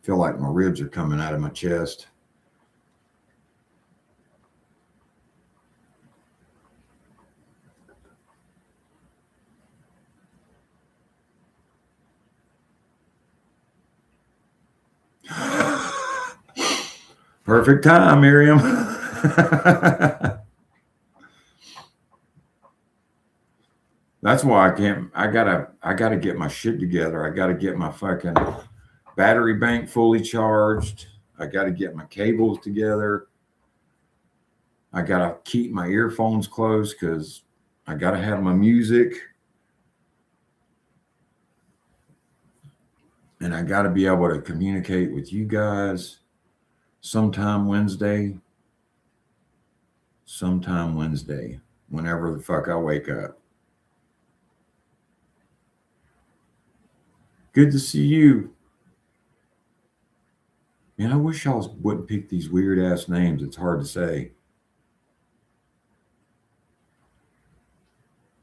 feel like my ribs are coming out of my chest. Perfect time, Miriam. That's why I gotta get my shit together. I gotta get my fucking battery bank fully charged. I gotta get my cables together. I gotta keep my earphones close because I gotta have my music. And I gotta be able to communicate with you guys sometime Wednesday, whenever the fuck I wake up. Good to see you. Man, I wish y'all wouldn't pick these weird ass names. It's hard to say.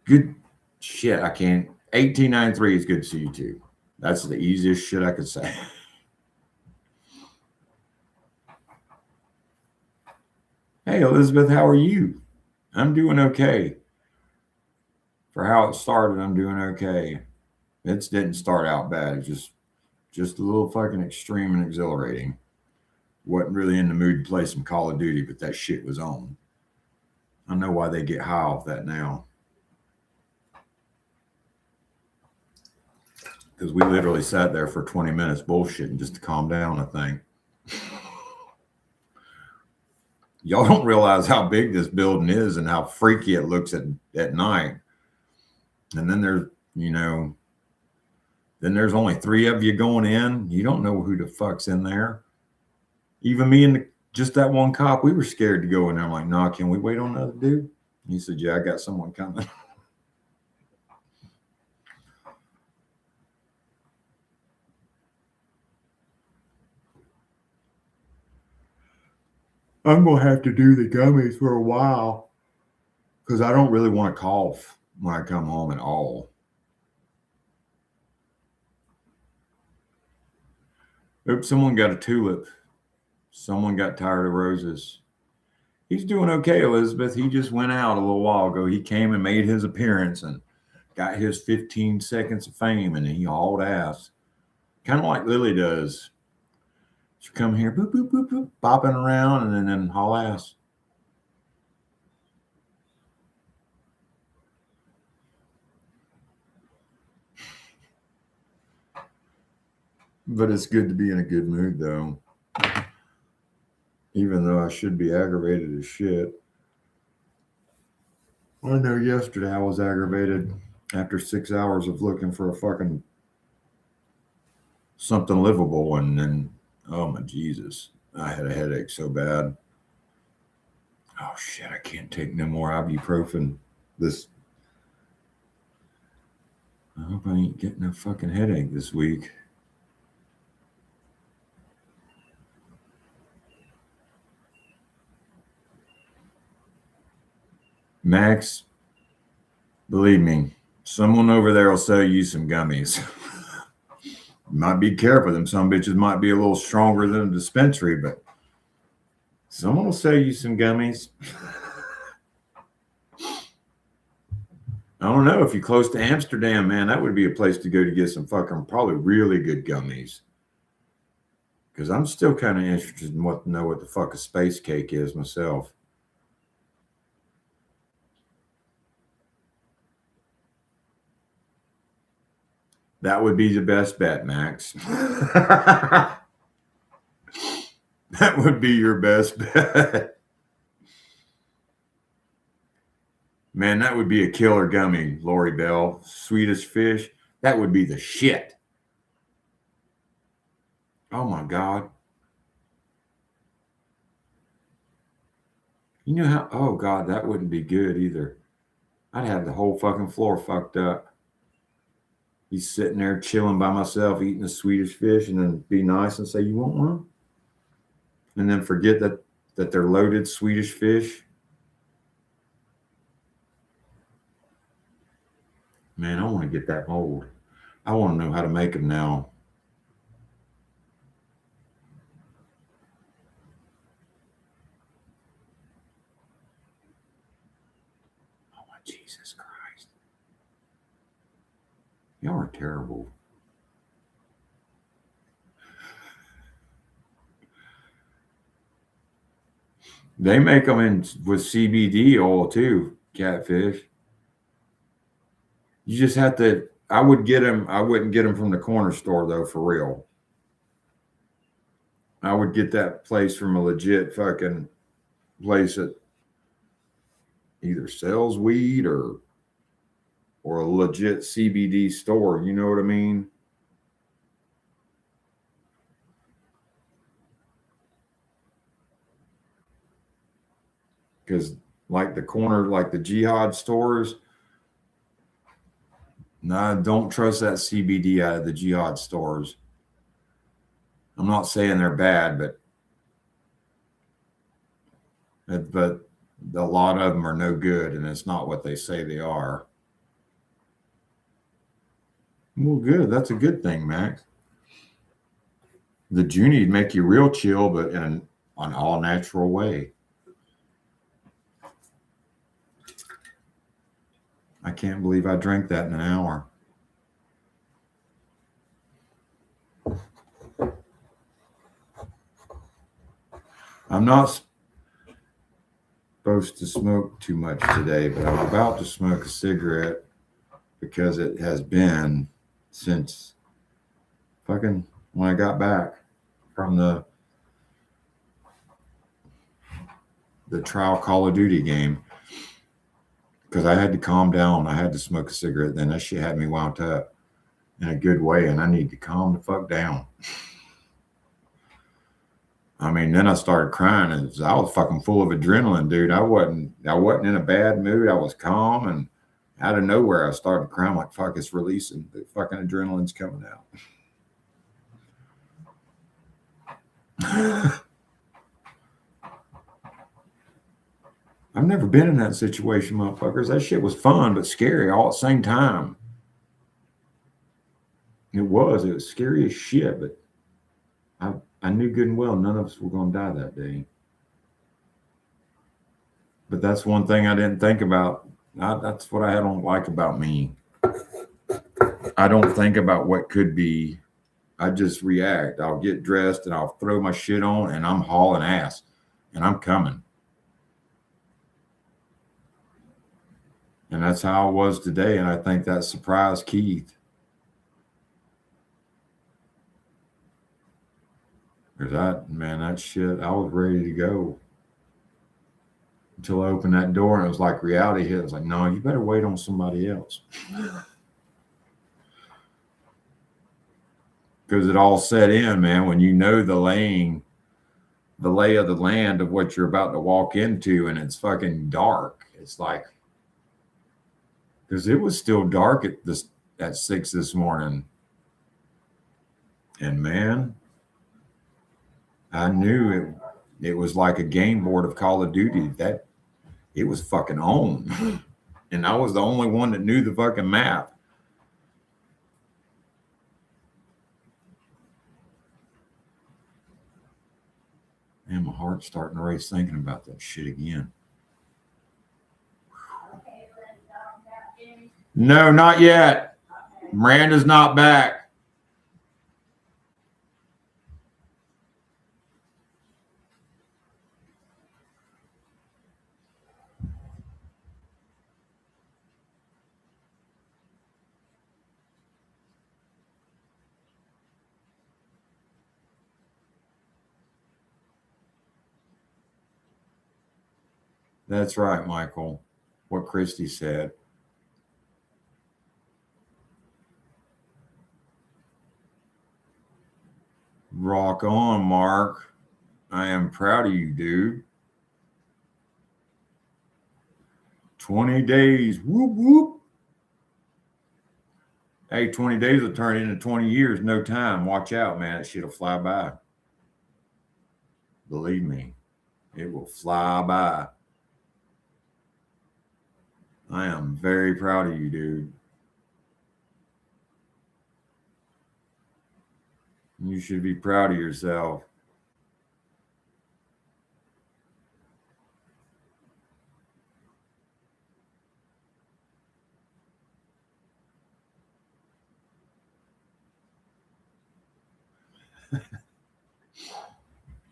Good shit. I can't. 1893 is good to see you too. That's the easiest shit I could say. Hey, Elizabeth, how are you? I'm doing okay. For how it started, I'm doing okay. It didn't start out bad. It's just a little fucking extreme and exhilarating. Wasn't really in the mood to play some Call of Duty, but that shit was on. I know why they get high off that now. Because we literally sat there for 20 minutes bullshitting just to calm down, I think. Y'all don't realize how big this building is and how freaky it looks at night. And then there's only 3 of you going in. You don't know who the fuck's in there. Even me and just that one cop, we were scared to go in there. I'm like, nah, can we wait on another dude? He said, yeah, I got someone coming. I'm going to have to do the gummies for a while because I don't really want to cough when I come home at all. Oops, someone got a tulip. Someone got tired of roses. He's doing okay, Elizabeth. He just went out a little while ago. He came and made his appearance and got his 15 seconds of fame, and he hauled ass. Kind of like Lily does. She come here, boop, boop, boop, boop, bopping around, and then haul ass. But it's good to be in a good mood, though. Even though I should be aggravated as shit. I know yesterday I was aggravated after 6 hours of looking for a fucking something livable, and then, oh my Jesus, I had a headache so bad. Oh shit, I can't take no more ibuprofen. I hope I ain't getting a fucking headache this week. Max, believe me, someone over there will sell you some gummies. You might be careful. Them some bitches might be a little stronger than a dispensary, but someone will sell you some gummies. I don't know if you're close to Amsterdam, man. That would be a place to go to get some fucking probably really good gummies. Because I'm still kind of interested in what the fuck a space cake is myself. That would be the best bet, Max. That would be your best bet. Man, that would be a killer gummy, Lori Bell. Swedish fish. That would be the shit. Oh my God. You know how, oh God, that wouldn't be good either. I'd have the whole fucking floor fucked up. He's sitting there chilling by myself, eating a Swedish fish, and then be nice and say, you want one? And then forget that they're loaded Swedish fish. Man, I want to get that mold. I want to know how to make them now. Oh my Jesus Christ. Y'all are terrible. They make them in with CBD oil too, catfish. You just have to. I wouldn't get them from the corner store though, for real. I would get that place from a legit fucking place that either sells weed or a legit CBD store. You know what I mean? Because like the jihad stores, no, don't trust that CBD out of the jihad stores. I'm not saying they're bad, but a lot of them are no good, and it's not what they say they are. Well, good. That's a good thing, Max. The Junie make you real chill, but in an all natural way. I can't believe I drank that in an hour. I'm not supposed to smoke too much today, but I'm about to smoke a cigarette because it has been since fucking when I got back from the trial Call of Duty game. Because I had to calm down. I had to smoke a cigarette. Then that shit had me wound up in a good way, and I need to calm the fuck down. I mean, then I started crying, and I was fucking full of adrenaline, dude. I wasn't in a bad mood. I was calm, and out of nowhere, I started crying like, fuck, it's releasing. The fucking adrenaline's coming out. I've never been in that situation, motherfuckers. That shit was fun, but scary all at the same time. It was scary as shit, but I knew good and well none of us were going to die that day. But that's one thing I didn't think about. That's what I don't like about me. I don't think about what could be. I just react. I'll get dressed and I'll throw my shit on and I'm hauling ass and I'm coming. And that's how I was today. And I think that surprised Keith. Because that shit, I was ready to go. Until I opened that door and it was like reality hit. It was like, no, you better wait on somebody else. Because it all set in, man, when you know the lay of the land of what you're about to walk into and it's fucking dark. It's like, because it was still dark at 6 this morning. And man, I knew it was like a game board of Call of Duty that it was fucking on. And I was the only one that knew the fucking map. And my heart's starting to race thinking about that shit again. No, not yet. Miranda's not back. That's right, Michael. What Christy said. Rock on, Mark. I am proud of you, dude. 20 days. Whoop, whoop. Hey, 20 days will turn into 20 years, no time. Watch out, man. That shit'll fly by. Believe me, it will fly by. I am very proud of you, dude. You should be proud of yourself.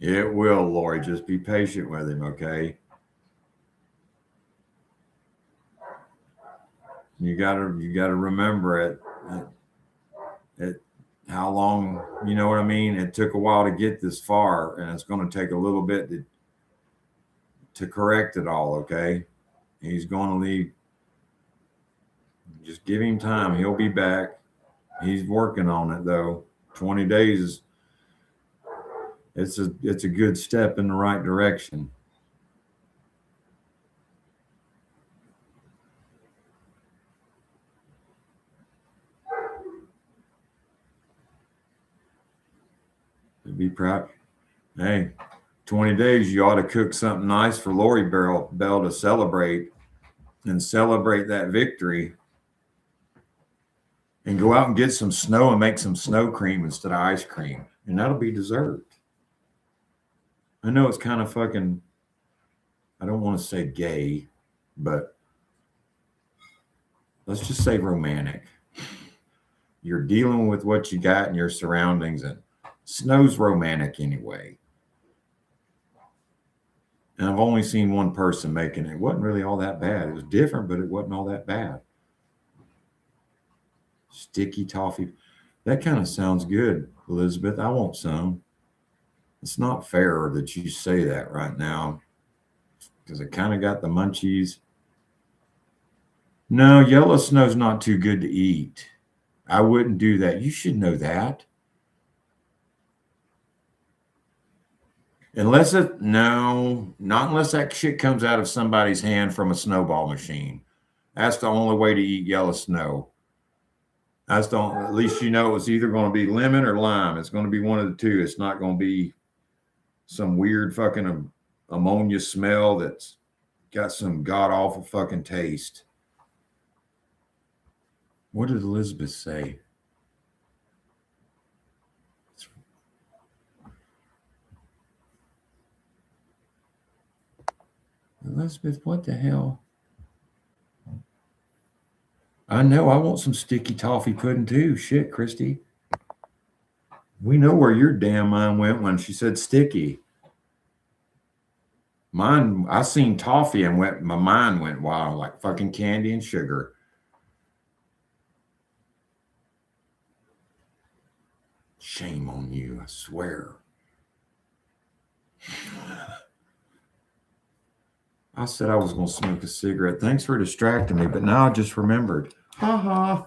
It will, Lori. Just be patient with him, okay? You gotta remember it how long, you know what I mean? It took a while to get this far, and it's going to take a little bit to correct it all, okay? He's going to leave. Just give him time. He'll be back. He's working on it, though. 20 days it's a good step in the right direction. To be proud. Hey, 20 days, you ought to cook something nice for Lori Bell to celebrate that victory. And go out and get some snow and make some snow cream instead of ice cream. And that'll be dessert. I know it's kind of fucking, I don't want to say gay, but let's just say romantic. You're dealing with what you got in your surroundings, and snow's romantic anyway. And I've only seen one person making it. It wasn't really all that bad. It was different, but it wasn't all that bad. Sticky toffee. That kind of sounds good, Elizabeth. I want some. It's not fair that you say that right now because I kind of got the munchies. No, yellow snow's not too good to eat. I wouldn't do that. You should know that. No, not unless that shit comes out of somebody's hand from a snowball machine. That's the only way to eat yellow snow. At least you know it's either going to be lemon or lime. It's going to be one of the two. It's not going to be some weird fucking ammonia smell that's got some god awful fucking taste. What did Elizabeth say? Elizabeth, what the hell? I know. I want some sticky toffee pudding too. Shit, Christy. We know where your damn mind went when she said sticky. Mine, I seen toffee and my mind went wild, like fucking candy and sugar. Shame on you, I swear. I said I was going to smoke a cigarette. Thanks for distracting me, but now I just remembered. Ha ha.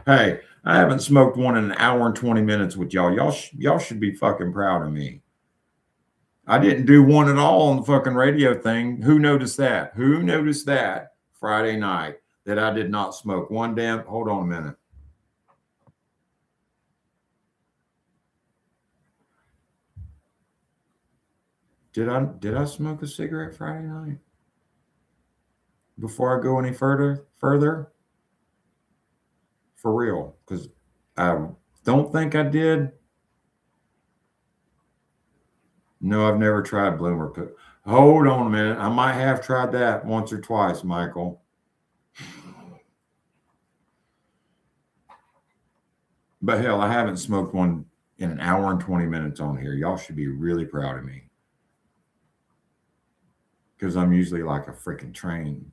Hey, I haven't smoked one in an hour and 20 minutes with y'all. Y'all should be fucking proud of me. I didn't do one at all on the fucking radio thing. Who noticed that? Who noticed that Friday night that I did not smoke one damn? Hold on a minute. Did I smoke a cigarette Friday night? Before I go any further? For real, because I don't think I did. No, I've never tried bloomer. Hold on a minute. I might have tried that once or twice, Michael. But hell, I haven't smoked one in an hour and 20 minutes on here. Y'all should be really proud of me. Because I'm usually like a freaking train.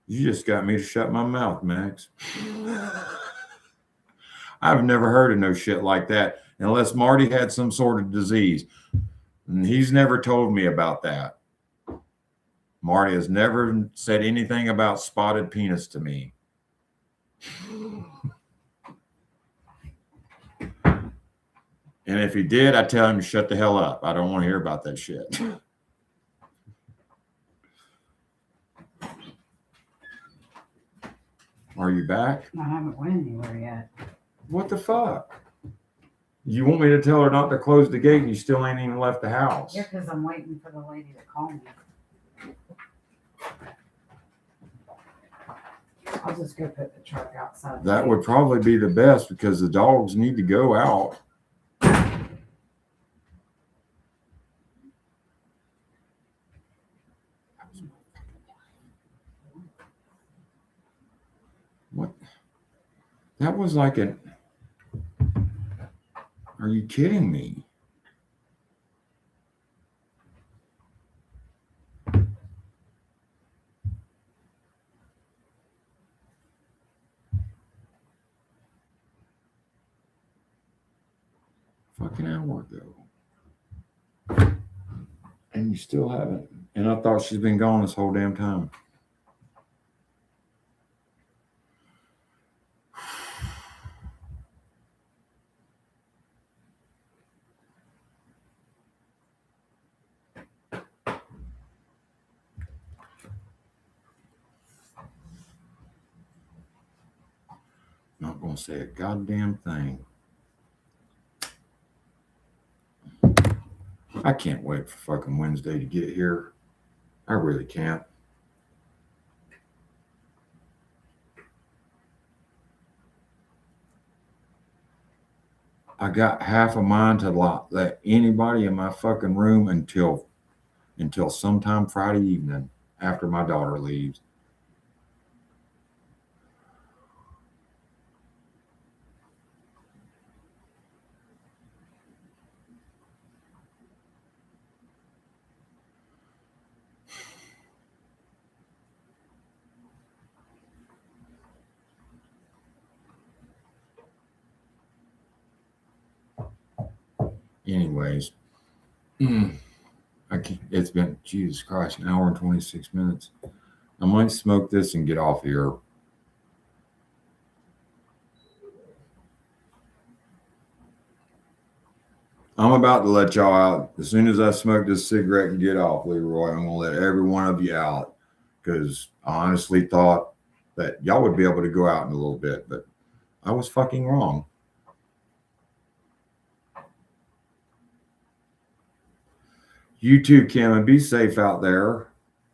You just got me to shut my mouth, Max. I've never heard of no shit like that unless Marty had some sort of disease. And he's never told me about that. Marty has never said anything about spotted penis to me. And if he did, I'd tell him to shut the hell up. I don't want to hear about that shit. Are you back? I haven't went anywhere yet. What the fuck? You want me to tell her not to close the gate and you still ain't even left the house? Yeah, because I'm waiting for the lady to call me. I'll just go put the truck outside. That would probably be the best because the dogs need to go out. What? That was like an... Are you kidding me? Fucking hour ago. And you still haven't. And I thought she's been gone this whole damn time. Not gonna say a goddamn thing. I can't wait for fucking Wednesday to get here. I really can't. I got half of mine to let anybody in my fucking room until sometime Friday evening after my daughter leaves. Anyways, it's been, Jesus Christ, an hour and 26 minutes. I might smoke this and get off here. I'm about to let y'all out. As soon as I smoke this cigarette and get off, Leroy, I'm going to let every one of you out because I honestly thought that y'all would be able to go out in a little bit, but I was fucking wrong. You too, Kim, and be safe out there.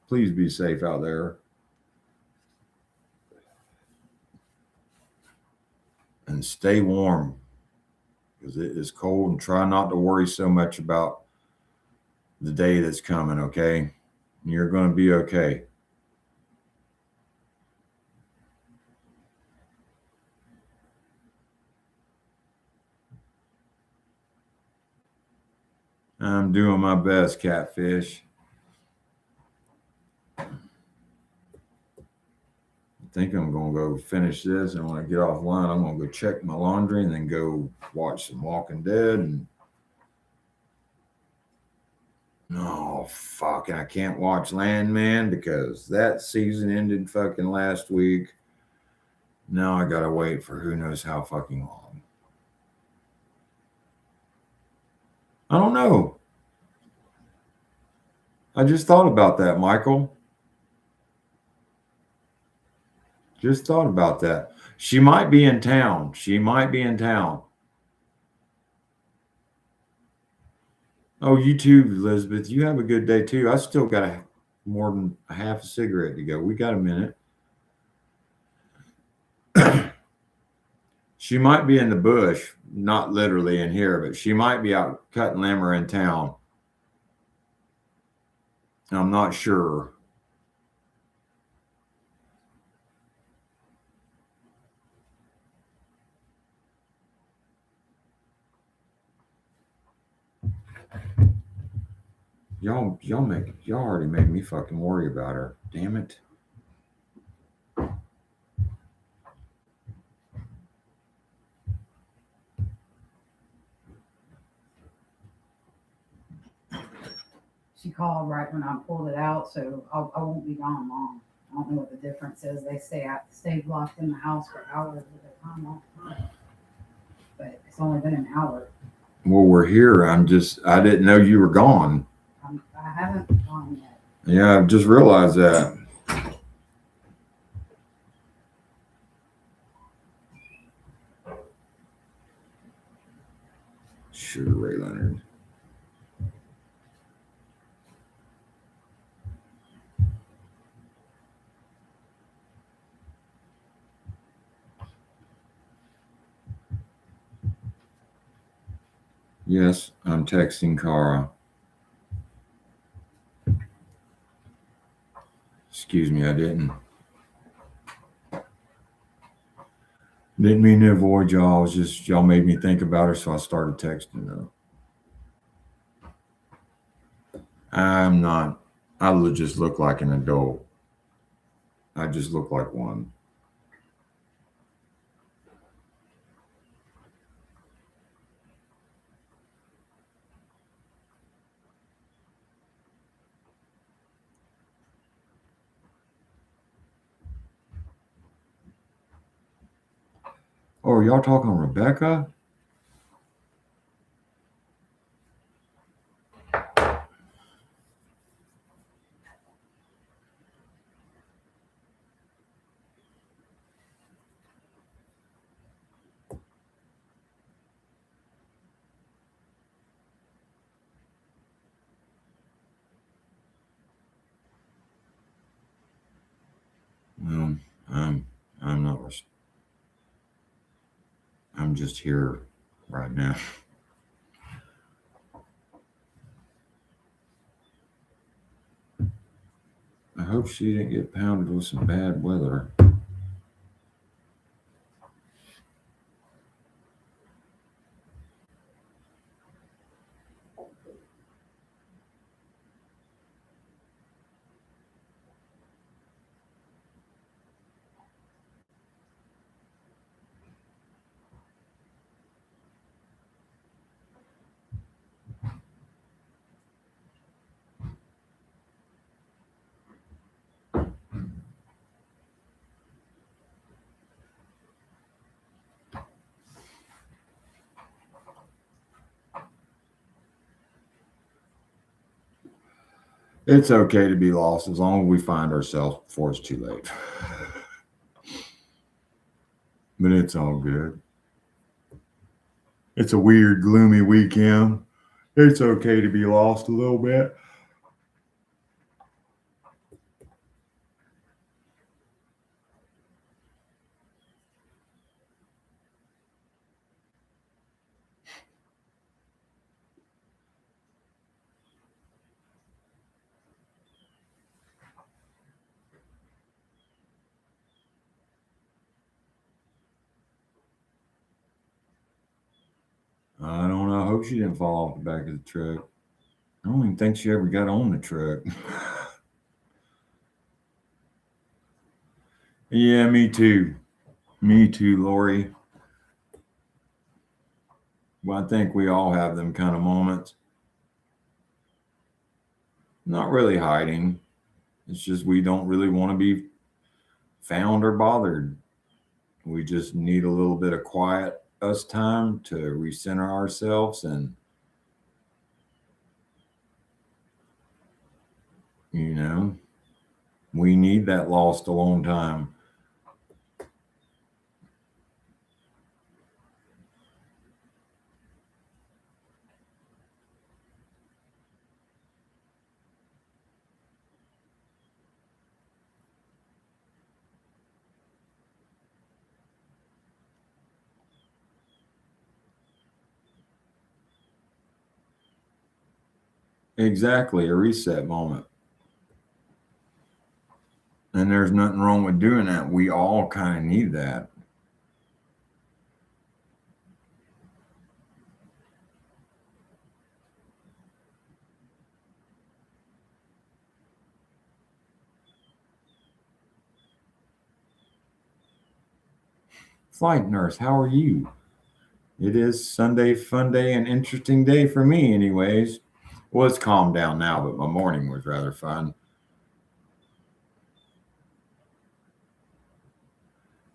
Please be safe out there. And stay warm because it is cold, and try not to worry so much about the day that's coming, okay? You're going to be okay. I'm doing my best, Catfish. I think I'm going to go finish this, and when I get offline, I'm going to go check my laundry and then go watch some Walking Dead. And oh, fuck, I can't watch Landman because that season ended fucking last week. Now I got to wait for who knows how fucking long. I don't know. I just thought about that, Michael. Just thought about that. She might be in town. Oh, you too, Elizabeth. You have a good day too. I still got more than a half a cigarette to go. We got a minute. She might be in the bush, not literally in here, but she might be out cutting limber in town. I'm not sure. Y'all already made me fucking worry about her. Damn it. She called right when I pulled it out, so I won't be gone long. I don't know what the difference is. They stay locked in the house for hours at a time all the time. But it's only been an hour. Well, we're here. I didn't know you were gone. I haven't gone yet. Yeah, I've just realized that. Sugar Ray Leonard. Yes, I'm texting Cara. Excuse me, I didn't mean to avoid y'all. It was just y'all made me think about her, so I started texting her. I'm not. I just look like an adult. I just look like one. Oh, are y'all talking Rebecca? No, I'm not. I'm just here right now. I hope she didn't get pounded with some bad weather. It's okay to be lost as long as we find ourselves before it's too late. But it's all good. It's a weird, gloomy weekend. It's okay to be lost a little bit. I don't know. I hope she didn't fall off the back of the truck. I don't even think she ever got on the truck. Yeah, me too. Me too, Lori. Well, I think we all have them kind of moments. Not really hiding. It's just we don't really want to be found or bothered. We just need a little bit of quiet us time to recenter ourselves and you know, we need that lost alone time. Exactly, a reset moment. And there's nothing wrong with doing that. We all kind of need that. Flight nurse, how are you? It is Sunday, fun day, and interesting day for me, anyways. Well, it's calmed down now, but my morning was rather fun.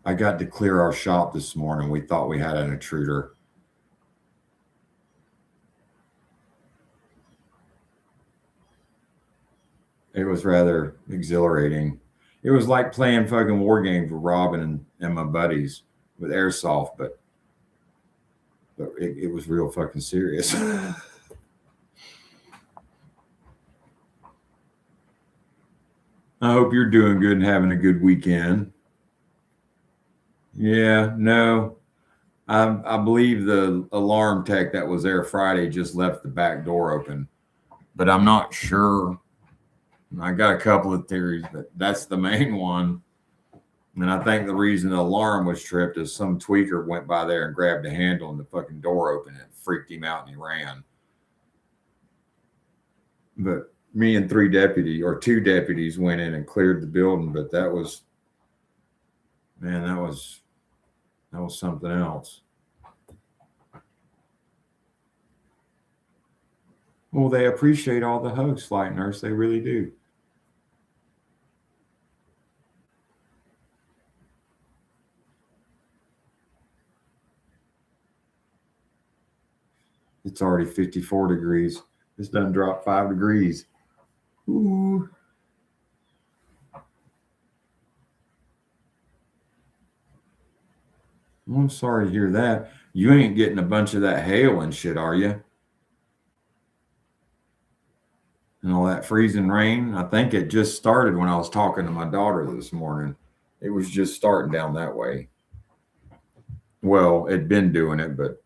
I got to clear our shop this morning. We thought we had an intruder. It was rather exhilarating. It was like playing fucking war games with Robin and my buddies with airsoft, but it was real fucking serious. I hope you're doing good and having a good weekend. Yeah, no, I believe the alarm tech that was there Friday just left the back door open, but I'm not sure. I got a couple of theories, but that's the main one. And I think the reason the alarm was tripped is some tweaker went by there and grabbed the handle and the fucking door opened and freaked him out and he ran. But me and two deputies went in and cleared the building, but that was, man, that was something else. Well, they appreciate all the hugs, flight nurse. They really do. It's already 54 degrees. This done dropped 5 degrees. Ooh. Well, I'm sorry to hear that. You ain't getting a bunch of that hail and shit, are you? And all that freezing rain. I think it just started when I was talking to my daughter this morning. It was just starting down that way. Well, it'd been doing it, but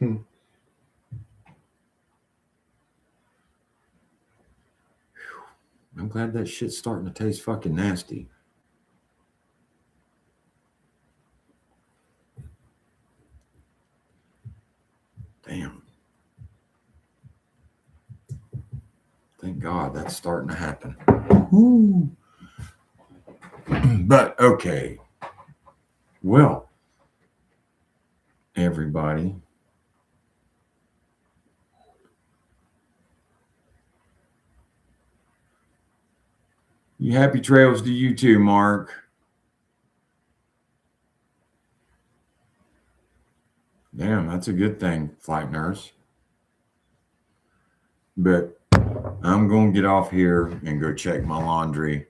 I'm glad that shit's starting to taste fucking nasty. Damn. Thank God that's starting to happen. Woo. But okay. Well, everybody. You happy trails to you too, Mark. Damn, that's a good thing, flight nurse. But I'm going to get off here and go check my laundry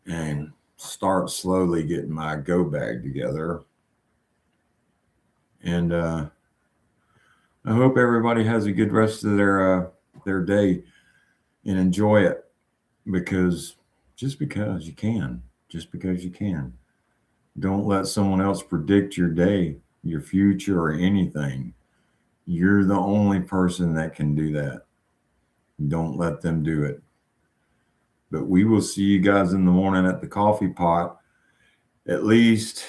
and start slowly getting my go bag together. And I hope everybody has a good rest of their day and enjoy it, because just because you can, don't let someone else predict your day, your future, or anything. You're the only person that can do that. Don't let them do it. But we will see you guys in the morning at the coffee pot. At least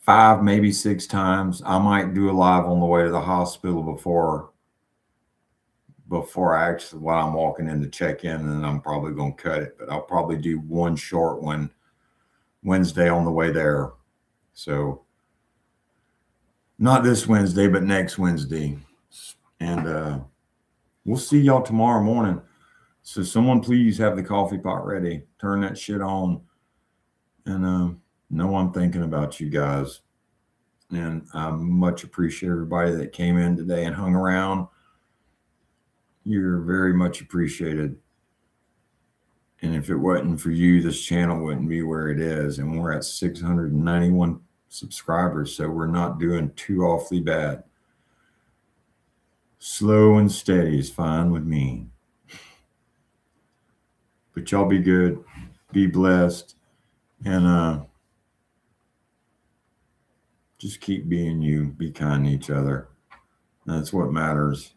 five, maybe six times. I might do a live on the way to the hospital before I actually, while I'm walking in to check in, and then I'm probably going to cut it. But I'll probably do one short one Wednesday on the way there. So not this Wednesday, but next Wednesday. And we'll see y'all tomorrow morning. So someone please have the coffee pot ready. Turn that shit on. And know I'm thinking about you guys. And I much appreciate everybody that came in today and hung around. You're very much appreciated. And if it wasn't for you, this channel wouldn't be where it is. And we're at 691 subscribers, so we're not doing too awfully bad. Slow and steady is fine with me. But y'all be good, be blessed, and just keep being you. Be kind to each other. That's what matters.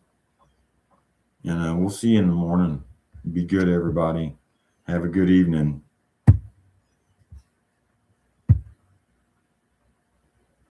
And we'll see you in the morning. Be good, everybody. Have a good evening.